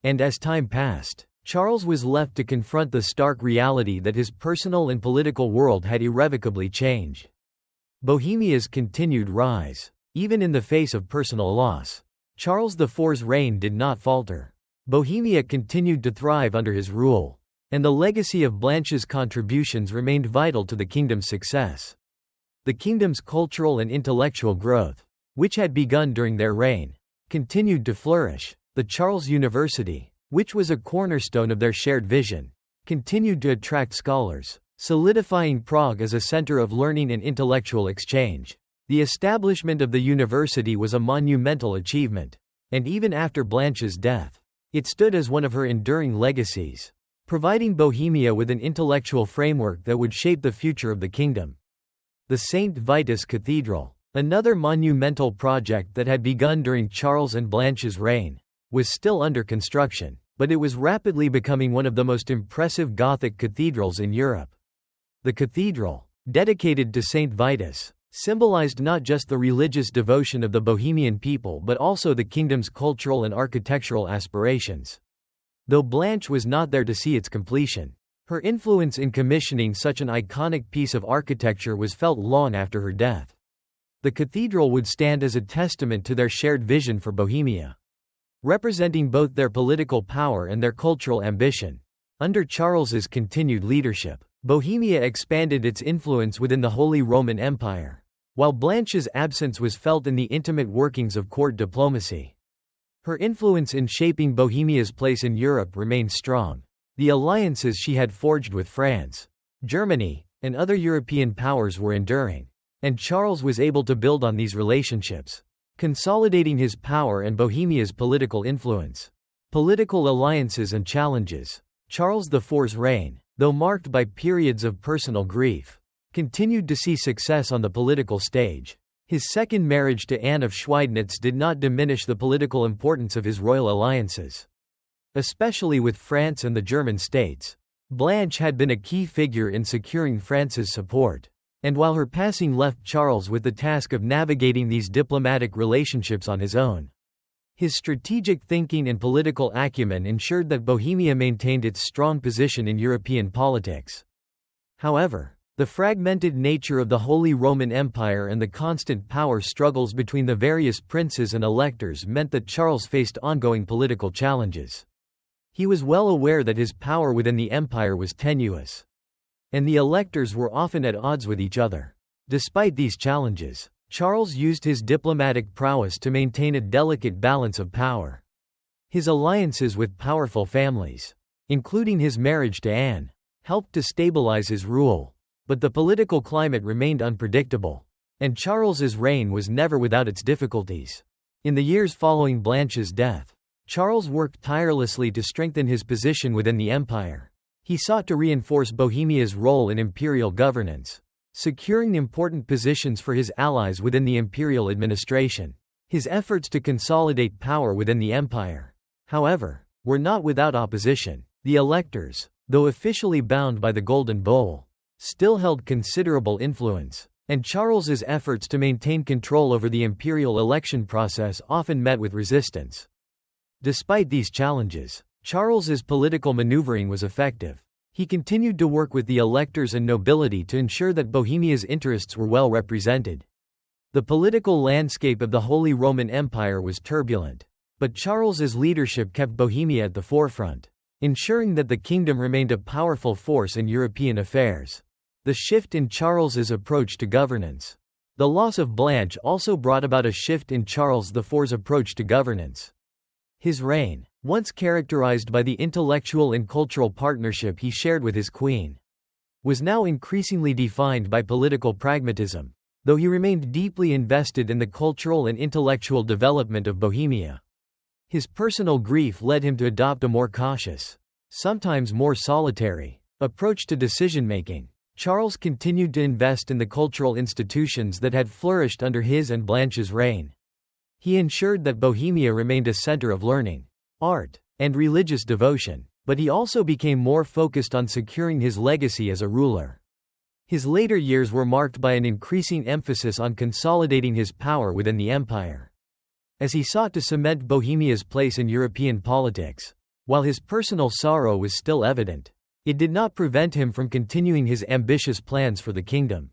And as time passed, Charles was left to confront the stark reality that his personal and political world had irrevocably changed. Bohemia's continued rise, even in the face of personal loss. Charles IV's reign did not falter. Bohemia continued to thrive under his rule, and the legacy of Blanche's contributions remained vital to the kingdom's success. The kingdom's cultural and intellectual growth, which had begun during their reign, continued to flourish. The Charles University, which was a cornerstone of their shared vision, continued to attract scholars, solidifying Prague as a center of learning and intellectual exchange. The establishment of the university was a monumental achievement, and even after Blanche's death, it stood as one of her enduring legacies, providing Bohemia with an intellectual framework that would shape the future of the kingdom. The St. Vitus Cathedral, another monumental project that had begun during Charles and Blanche's reign, was still under construction, but it was rapidly becoming one of the most impressive Gothic cathedrals in Europe. The cathedral, dedicated to St. Vitus, symbolized not just the religious devotion of the Bohemian people but also the kingdom's cultural and architectural aspirations. Though Blanche was not there to see its completion, her influence in commissioning such an iconic piece of architecture was felt long after her death. The cathedral would stand as a testament to their shared vision for Bohemia, representing both their political power and their cultural ambition. Under Charles's continued leadership, Bohemia expanded its influence within the Holy Roman Empire, while Blanche's absence was felt in the intimate workings of court diplomacy. Her influence in shaping Bohemia's place in Europe remained strong. The alliances she had forged with France, Germany, and other European powers were enduring, and Charles was able to build on these relationships, consolidating his power and Bohemia's political influence. Political alliances and challenges. Charles IV's reign, though marked by periods of personal grief, continued to see success on the political stage. His second marriage to Anne of Schweidnitz did not diminish the political importance of his royal alliances, especially with France and the German states. Blanche had been a key figure in securing France's support, and while her passing left Charles with the task of navigating these diplomatic relationships on his own, his strategic thinking and political acumen ensured that Bohemia maintained its strong position in European politics. However, the fragmented nature of the Holy Roman Empire and the constant power struggles between the various princes and electors meant that Charles faced ongoing political challenges. He was well aware that his power within the empire was tenuous, and the electors were often at odds with each other. Despite these challenges, Charles used his diplomatic prowess to maintain a delicate balance of power. His alliances with powerful families, including his marriage to Anne, helped to stabilize his rule, but the political climate remained unpredictable, and Charles's reign was never without its difficulties. In the years following Blanche's death, Charles worked tirelessly to strengthen his position within the empire. He sought to reinforce Bohemia's role in imperial governance, securing important positions for his allies within the imperial administration. His efforts to consolidate power within the empire, however, were not without opposition. The electors, though officially bound by the Golden Bowl, still held considerable influence, and Charles's efforts to maintain control over the imperial election process often met with resistance. Despite these challenges, Charles's political maneuvering was effective. He continued to work with the electors and nobility to ensure that Bohemia's interests were well represented. The political landscape of the Holy Roman Empire was turbulent, but Charles's leadership kept Bohemia at the forefront, ensuring that the kingdom remained a powerful force in European affairs. The shift in Charles's approach to governance. The loss of Blanche also brought about a shift in Charles IV's approach to governance. His reign, once characterized by the intellectual and cultural partnership he shared with his queen, was now increasingly defined by political pragmatism, though he remained deeply invested in the cultural and intellectual development of Bohemia. His personal grief led him to adopt a more cautious, sometimes more solitary, approach to decision-making. Charles continued to invest in the cultural institutions that had flourished under his and Blanche's reign. He ensured that Bohemia remained a center of learning, art, and religious devotion, but he also became more focused on securing his legacy as a ruler. His later years were marked by an increasing emphasis on consolidating his power within the empire, as he sought to cement Bohemia's place in European politics. While his personal sorrow was still evident, it did not prevent him from continuing his ambitious plans for the kingdom.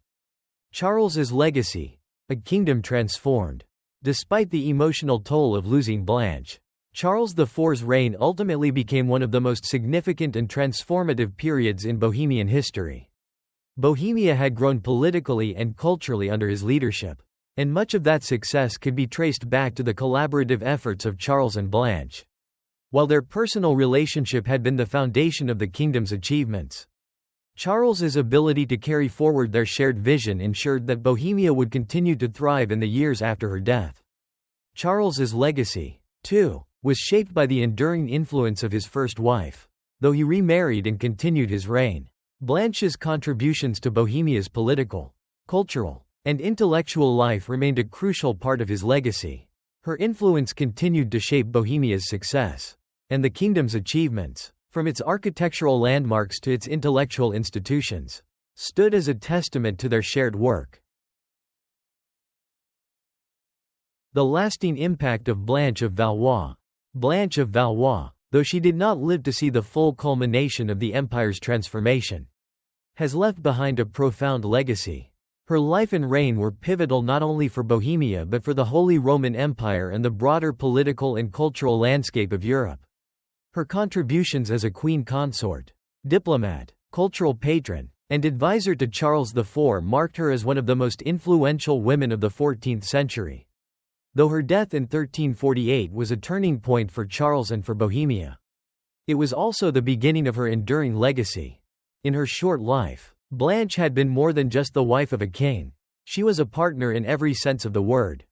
Charles's legacy, a kingdom transformed. Despite the emotional toll of losing Blanche, Charles IV's reign ultimately became one of the most significant and transformative periods in Bohemian history. Bohemia had grown politically and culturally under his leadership, and much of that success could be traced back to the collaborative efforts of Charles and Blanche. While their personal relationship had been the foundation of the kingdom's achievements, Charles's ability to carry forward their shared vision ensured that Bohemia would continue to thrive in the years after her death. Charles's legacy, too, was shaped by the enduring influence of his first wife. Though he remarried and continued his reign, Blanche's contributions to Bohemia's political, cultural, and intellectual life remained a crucial part of his legacy. Her influence continued to shape Bohemia's success and the kingdom's achievements, from its architectural landmarks to its intellectual institutions, stood as a testament to their shared work. The lasting impact of Blanche of Valois. Blanche of Valois, though she did not live to see the full culmination of the empire's transformation, has left behind a profound legacy. Her life and reign were pivotal not only for Bohemia but for the Holy Roman Empire and the broader political and cultural landscape of Europe. Her contributions as a queen consort, diplomat, cultural patron, and advisor to Charles IV marked her as one of the most influential women of the 14th century. Though her death in 1348 was a turning point for Charles and for Bohemia, it was also the beginning of her enduring legacy. In her short life, Blanche had been more than just the wife of a king. She was a partner in every sense of the word.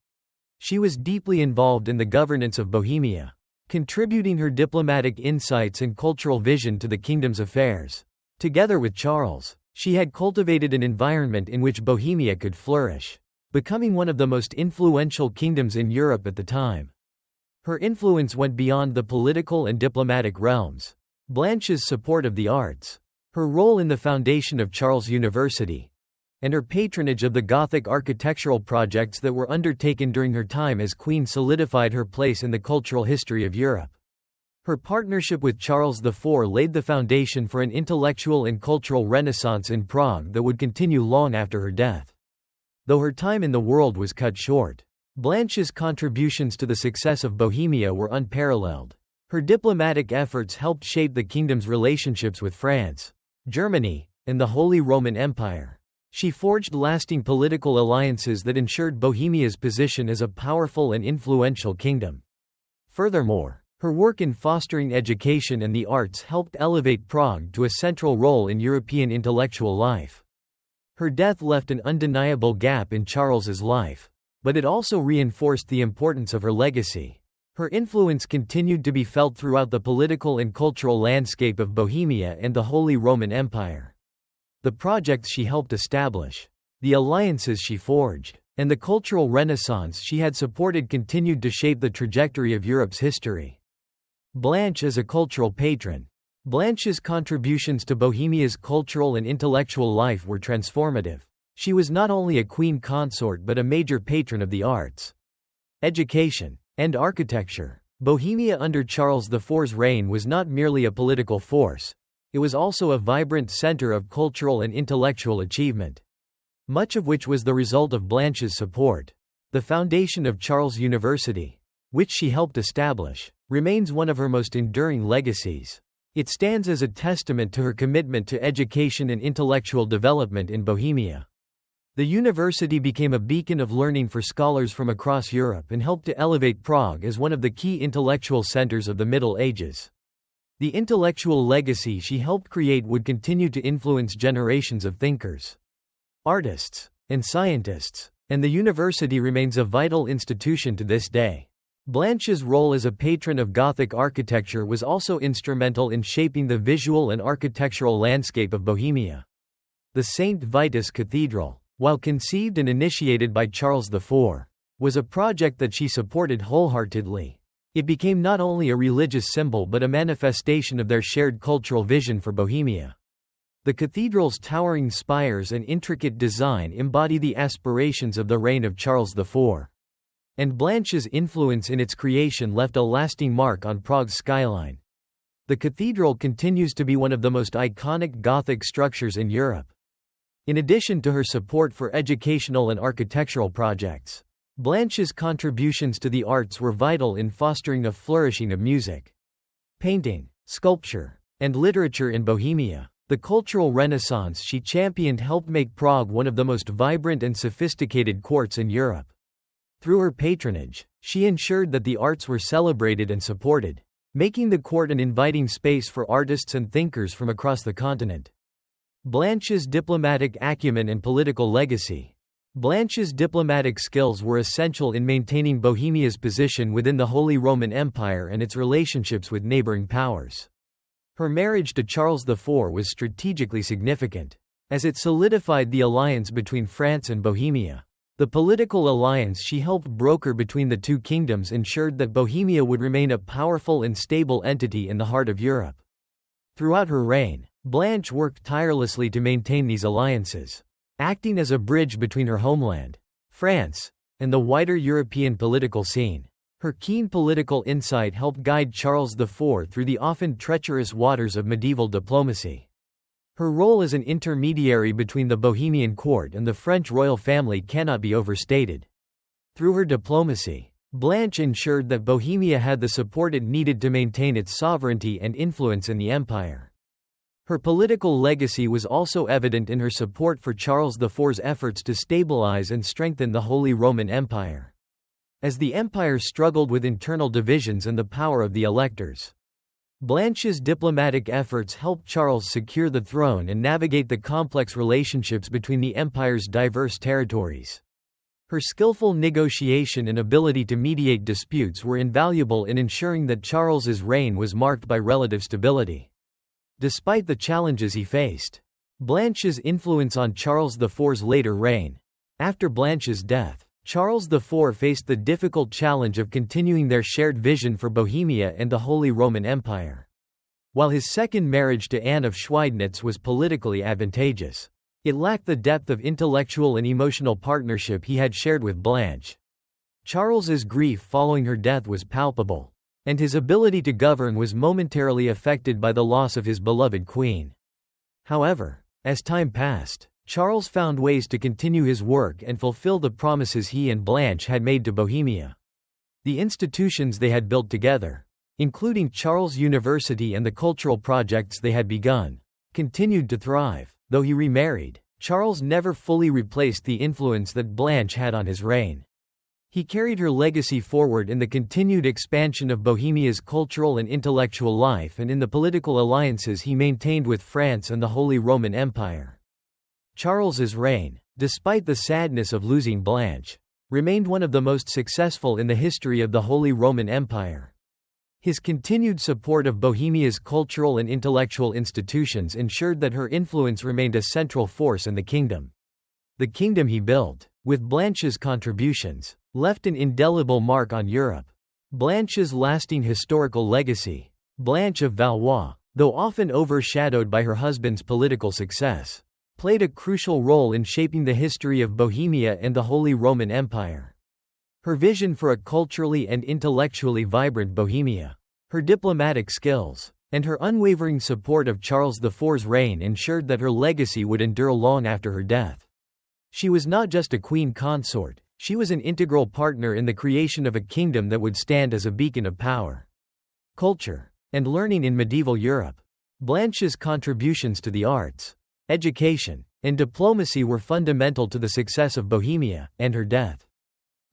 She was deeply involved in the governance of Bohemia, contributing her diplomatic insights and cultural vision to the kingdom's affairs. Together with Charles, she had cultivated an environment in which Bohemia could flourish, becoming one of the most influential kingdoms in Europe at the time. Her influence went beyond the political and diplomatic realms. Blanche's support of the arts, her role in the foundation of Charles University, and her patronage of the Gothic architectural projects that were undertaken during her time as queen solidified her place in the cultural history of Europe. Her partnership with Charles IV laid the foundation for an intellectual and cultural renaissance in Prague that would continue long after her death. Though her time in the world was cut short, Blanche's contributions to the success of Bohemia were unparalleled. Her diplomatic efforts helped shape the kingdom's relationships with France, Germany, and the Holy Roman Empire. She forged lasting political alliances that ensured Bohemia's position as a powerful and influential kingdom. Furthermore, her work in fostering education and the arts helped elevate Prague to a central role in European intellectual life. Her death left an undeniable gap in Charles's life, but it also reinforced the importance of her legacy. Her influence continued to be felt throughout the political and cultural landscape of Bohemia and the Holy Roman Empire. The projects she helped establish, The alliances she forged, and the cultural renaissance she had supported continued to shape the trajectory of Europe's history. Blanche as a cultural patron. Blanche's contributions to Bohemia's cultural and intellectual life were transformative. She was not only a queen consort but a major patron of the arts, education, and architecture. Bohemia under Charles IV's reign was not merely a political force, it was also a vibrant center of cultural and intellectual achievement, much of which was the result of Blanche's support. The foundation of Charles University, which she helped establish, remains one of her most enduring legacies. It stands as a testament to her commitment to education and intellectual development in Bohemia. The university became a beacon of learning for scholars from across Europe and helped to elevate Prague as one of the key intellectual centers of the Middle Ages. The intellectual legacy she helped create would continue to influence generations of thinkers, artists, and scientists, and the university remains a vital institution to this day. Blanche's role as a patron of Gothic architecture was also instrumental in shaping the visual and architectural landscape of Bohemia. The St. Vitus Cathedral, while conceived and initiated by Charles IV, was a project that she supported wholeheartedly. It became not only a religious symbol but a manifestation of their shared cultural vision for Bohemia. The cathedral's towering spires and intricate design embody the aspirations of the reign of Charles IV. And Blanche's influence in its creation left a lasting mark on Prague's skyline. The cathedral continues to be one of the most iconic Gothic structures in Europe. In addition to her support for educational and architectural projects, Blanche's contributions to the arts were vital in fostering a flourishing of music, painting, sculpture, and literature in Bohemia. The cultural renaissance she championed helped make Prague one of the most vibrant and sophisticated courts in Europe. Through her patronage, she ensured that the arts were celebrated and supported, making the court an inviting space for artists and thinkers from across the continent. Blanche's diplomatic acumen and political legacy. Blanche's diplomatic skills were essential in maintaining Bohemia's position within the Holy Roman Empire and its relationships with neighboring powers. Her marriage to Charles IV was strategically significant, as it solidified the alliance between France and Bohemia. The political alliance she helped broker between the two kingdoms ensured that Bohemia would remain a powerful and stable entity in the heart of Europe. Throughout her reign, Blanche worked tirelessly to maintain these alliances, acting as a bridge between her homeland, France, and the wider European political scene. Her keen political insight helped guide Charles IV through the often treacherous waters of medieval diplomacy. Her role as an intermediary between the Bohemian court and the French royal family cannot be overstated. Through her diplomacy, Blanche ensured that Bohemia had the support it needed to maintain its sovereignty and influence in the empire. Her political legacy was also evident in her support for Charles IV's efforts to stabilize and strengthen the Holy Roman Empire. As the empire struggled with internal divisions and the power of the electors, Blanche's diplomatic efforts helped Charles secure the throne and navigate the complex relationships between the empire's diverse territories. Her skillful negotiation and ability to mediate disputes were invaluable in ensuring that Charles's reign was marked by relative stability. Despite the challenges he faced, Blanche's influence on Charles IV's later reign. After Blanche's death, Charles IV faced the difficult challenge of continuing their shared vision for Bohemia and the Holy Roman Empire. While his second marriage to Anne of Schweidnitz was politically advantageous, it lacked the depth of intellectual and emotional partnership he had shared with Blanche. Charles's grief following her death was palpable, and his ability to govern was momentarily affected by the loss of his beloved queen. However, as time passed, Charles found ways to continue his work and fulfill the promises he and Blanche had made to Bohemia. The institutions they had built together, including Charles University and the cultural projects they had begun, continued to thrive. Though he remarried, Charles never fully replaced the influence that Blanche had on his reign. He carried her legacy forward in the continued expansion of Bohemia's cultural and intellectual life and in the political alliances he maintained with France and the Holy Roman Empire. Charles's reign, despite the sadness of losing Blanche, remained one of the most successful in the history of the Holy Roman Empire. His continued support of Bohemia's cultural and intellectual institutions ensured that her influence remained a central force in the kingdom. The kingdom he built, with Blanche's contributions, left an indelible mark on Europe. Blanche's lasting historical legacy. Blanche of Valois, though often overshadowed by her husband's political success, played a crucial role in shaping the history of Bohemia and the Holy Roman Empire. Her vision for a culturally and intellectually vibrant Bohemia, her diplomatic skills, and her unwavering support of Charles IV's reign ensured that her legacy would endure long after her death. She was not just a queen consort, she was an integral partner in the creation of a kingdom that would stand as a beacon of power, culture, and learning in medieval Europe. Blanche's contributions to the arts, education, and diplomacy were fundamental to the success of Bohemia, and her death,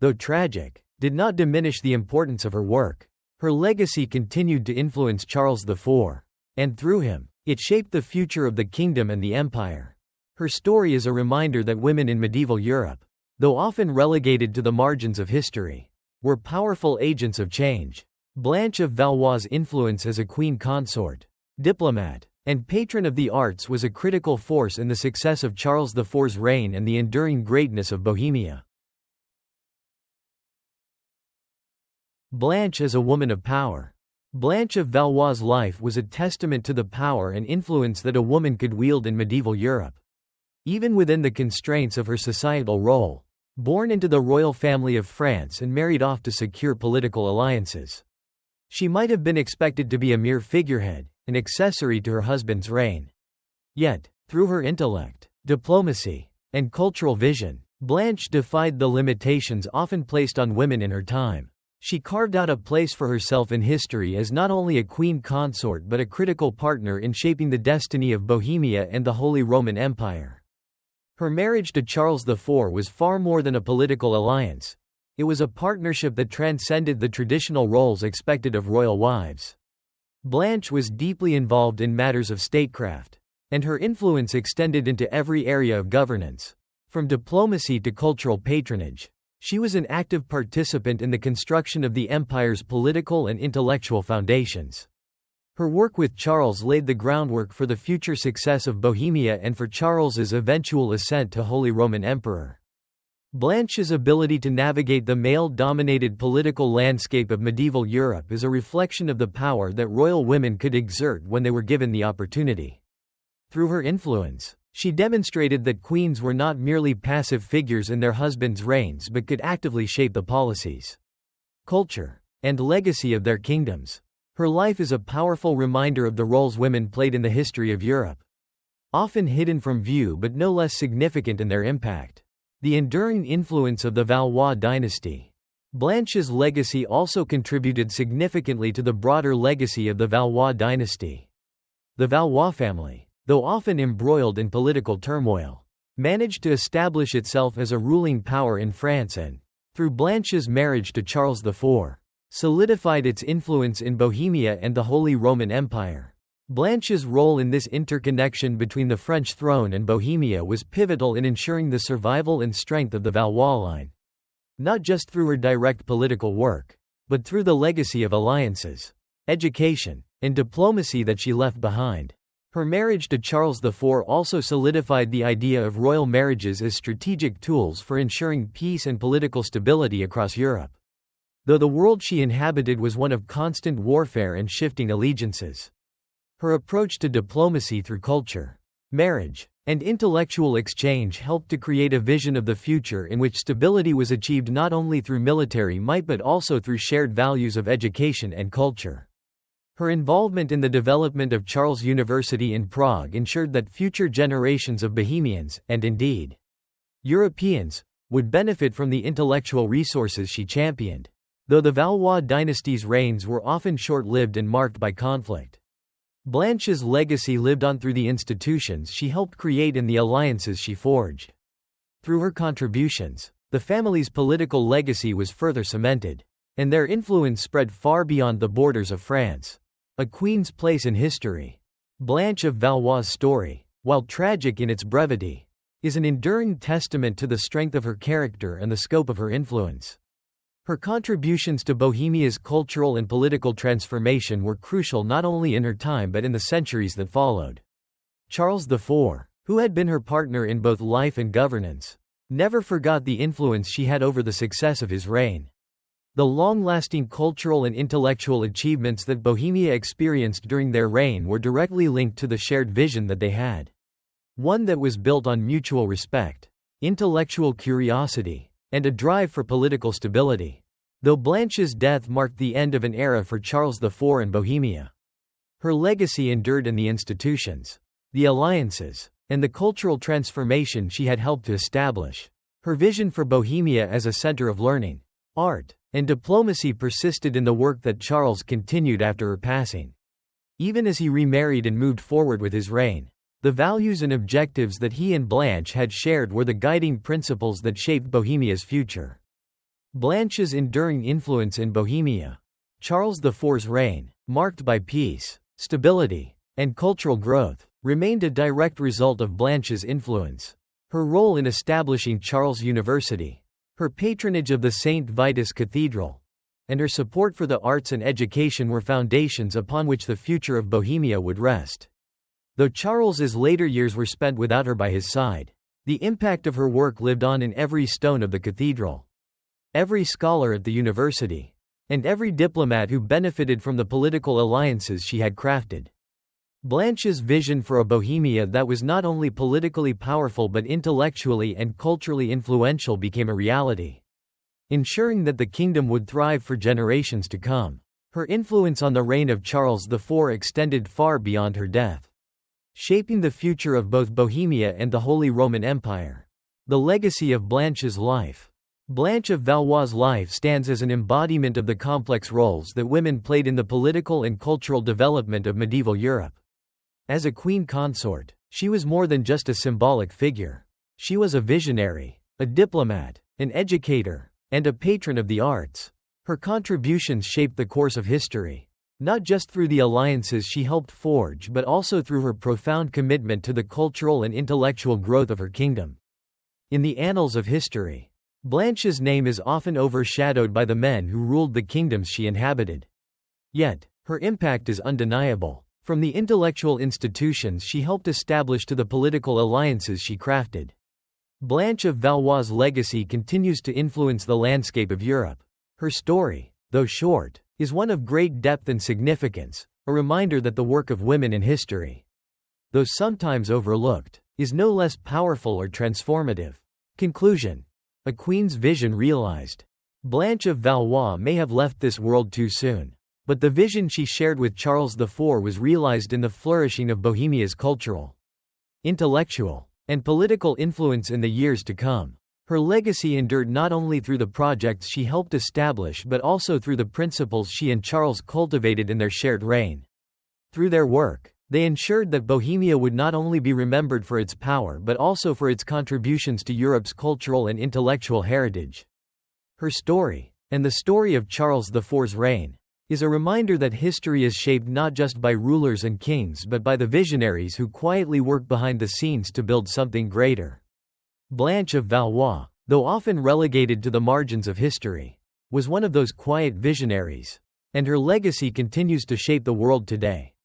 though tragic, did not diminish the importance of her work. Her legacy continued to influence Charles IV, and through him, it shaped the future of the kingdom and the empire. Her story is a reminder that women in medieval Europe, though often relegated to the margins of history, were powerful agents of change. Blanche of Valois' influence as a queen consort, diplomat, and patron of the arts was a critical force in the success of Charles IV's reign and the enduring greatness of Bohemia. Blanche as a woman of power. Blanche of Valois' life was a testament to the power and influence that a woman could wield in medieval Europe. Even within the constraints of her societal role, born into the royal family of France and married off to secure political alliances, she might have been expected to be a mere figurehead, an accessory to her husband's reign. Yet, through her intellect, diplomacy, and cultural vision, Blanche defied the limitations often placed on women in her time. She carved out a place for herself in history as not only a queen consort but a critical partner in shaping the destiny of Bohemia and the Holy Roman Empire. Her marriage to Charles IV was far more than a political alliance. It was a partnership that transcended the traditional roles expected of royal wives. Blanche was deeply involved in matters of statecraft, and her influence extended into every area of governance, from diplomacy to cultural patronage. She was an active participant in the construction of the empire's political and intellectual foundations. Her work with Charles laid the groundwork for the future success of Bohemia and for Charles's eventual ascent to Holy Roman Emperor. Blanche's ability to navigate the male-dominated political landscape of medieval Europe is a reflection of the power that royal women could exert when they were given the opportunity. Through her influence, she demonstrated that queens were not merely passive figures in their husbands' reigns but could actively shape the policies, culture, and legacy of their kingdoms. Her life is a powerful reminder of the roles women played in the history of Europe, often hidden from view but no less significant in their impact. The enduring influence of the Valois dynasty. Blanche's legacy also contributed significantly to the broader legacy of the Valois dynasty. The Valois family, though often embroiled in political turmoil, managed to establish itself as a ruling power in France and, through Blanche's marriage to Charles IV, solidified its influence in Bohemia and the Holy Roman Empire. Blanche's role in this interconnection between the French throne and Bohemia was pivotal in ensuring the survival and strength of the Valois line, not just through her direct political work, but through the legacy of alliances, education, and diplomacy that she left behind. Her marriage to Charles IV also solidified the idea of royal marriages as strategic tools for ensuring peace and political stability across Europe. Though the world she inhabited was one of constant warfare and shifting allegiances, her approach to diplomacy through culture, marriage, and intellectual exchange helped to create a vision of the future in which stability was achieved not only through military might but also through shared values of education and culture. Her involvement in the development of Charles University in Prague ensured that future generations of Bohemians, and indeed Europeans, would benefit from the intellectual resources she championed. Though the Valois dynasty's reigns were often short-lived and marked by conflict, Blanche's legacy lived on through the institutions she helped create and the alliances she forged. Through her contributions, the family's political legacy was further cemented, and their influence spread far beyond the borders of France. A queen's place in history. Blanche of Valois' story, while tragic in its brevity, is an enduring testament to the strength of her character and the scope of her influence. Her contributions to Bohemia's cultural and political transformation were crucial not only in her time but in the centuries that followed. Charles IV, who had been her partner in both life and governance, never forgot the influence she had over the success of his reign. The long-lasting cultural and intellectual achievements that Bohemia experienced during their reign were directly linked to the shared vision that they had. One that was built on mutual respect, intellectual curiosity, and a drive for political stability. Though Blanche's death marked the end of an era for Charles IV and Bohemia, her legacy endured in the institutions, the alliances, and the cultural transformation she had helped to establish. Her vision for Bohemia as a center of learning, art, and diplomacy persisted in the work that Charles continued after her passing. Even as he remarried and moved forward with his reign, the values and objectives that he and Blanche had shared were the guiding principles that shaped Bohemia's future. Blanche's enduring influence in Bohemia. Charles IV's reign, marked by peace, stability, and cultural growth, remained a direct result of Blanche's influence. Her role in establishing Charles University, her patronage of the St. Vitus Cathedral, and her support for the arts and education were foundations upon which the future of Bohemia would rest. Though Charles's later years were spent without her by his side, the impact of her work lived on in every stone of the cathedral, every scholar at the university, and every diplomat who benefited from the political alliances she had crafted. Blanche's vision for a Bohemia that was not only politically powerful but intellectually and culturally influential became a reality, ensuring that the kingdom would thrive for generations to come. Her influence on the reign of Charles IV extended far beyond her death, shaping the future of both Bohemia and the Holy Roman Empire. The legacy of Blanche's life. Blanche of Valois' life stands as an embodiment of the complex roles that women played in the political and cultural development of medieval Europe. As a queen consort, she was more than just a symbolic figure. She was a visionary, a diplomat, an educator, and a patron of the arts. Her contributions shaped the course of history, not just through the alliances she helped forge but also through her profound commitment to the cultural and intellectual growth of her kingdom. In the annals of history, Blanche's name is often overshadowed by the men who ruled the kingdoms she inhabited. Yet, her impact is undeniable. From the intellectual institutions she helped establish to the political alliances she crafted, Blanche of Valois' legacy continues to influence the landscape of Europe. Her story, though short, is one of great depth and significance, a reminder that the work of women in history, though sometimes overlooked, is no less powerful or transformative. Conclusion. A queen's vision realized. Blanche of Valois may have left this world too soon, but the vision she shared with Charles IV was realized in the flourishing of Bohemia's cultural, intellectual, and political influence in the years to come. Her legacy endured not only through the projects she helped establish but also through the principles she and Charles cultivated in their shared reign. Through their work, they ensured that Bohemia would not only be remembered for its power but also for its contributions to Europe's cultural and intellectual heritage. Her story, and the story of Charles IV's reign, is a reminder that history is shaped not just by rulers and kings but by the visionaries who quietly work behind the scenes to build something greater. Blanche of Valois, though often relegated to the margins of history, was one of those quiet visionaries, and her legacy continues to shape the world today.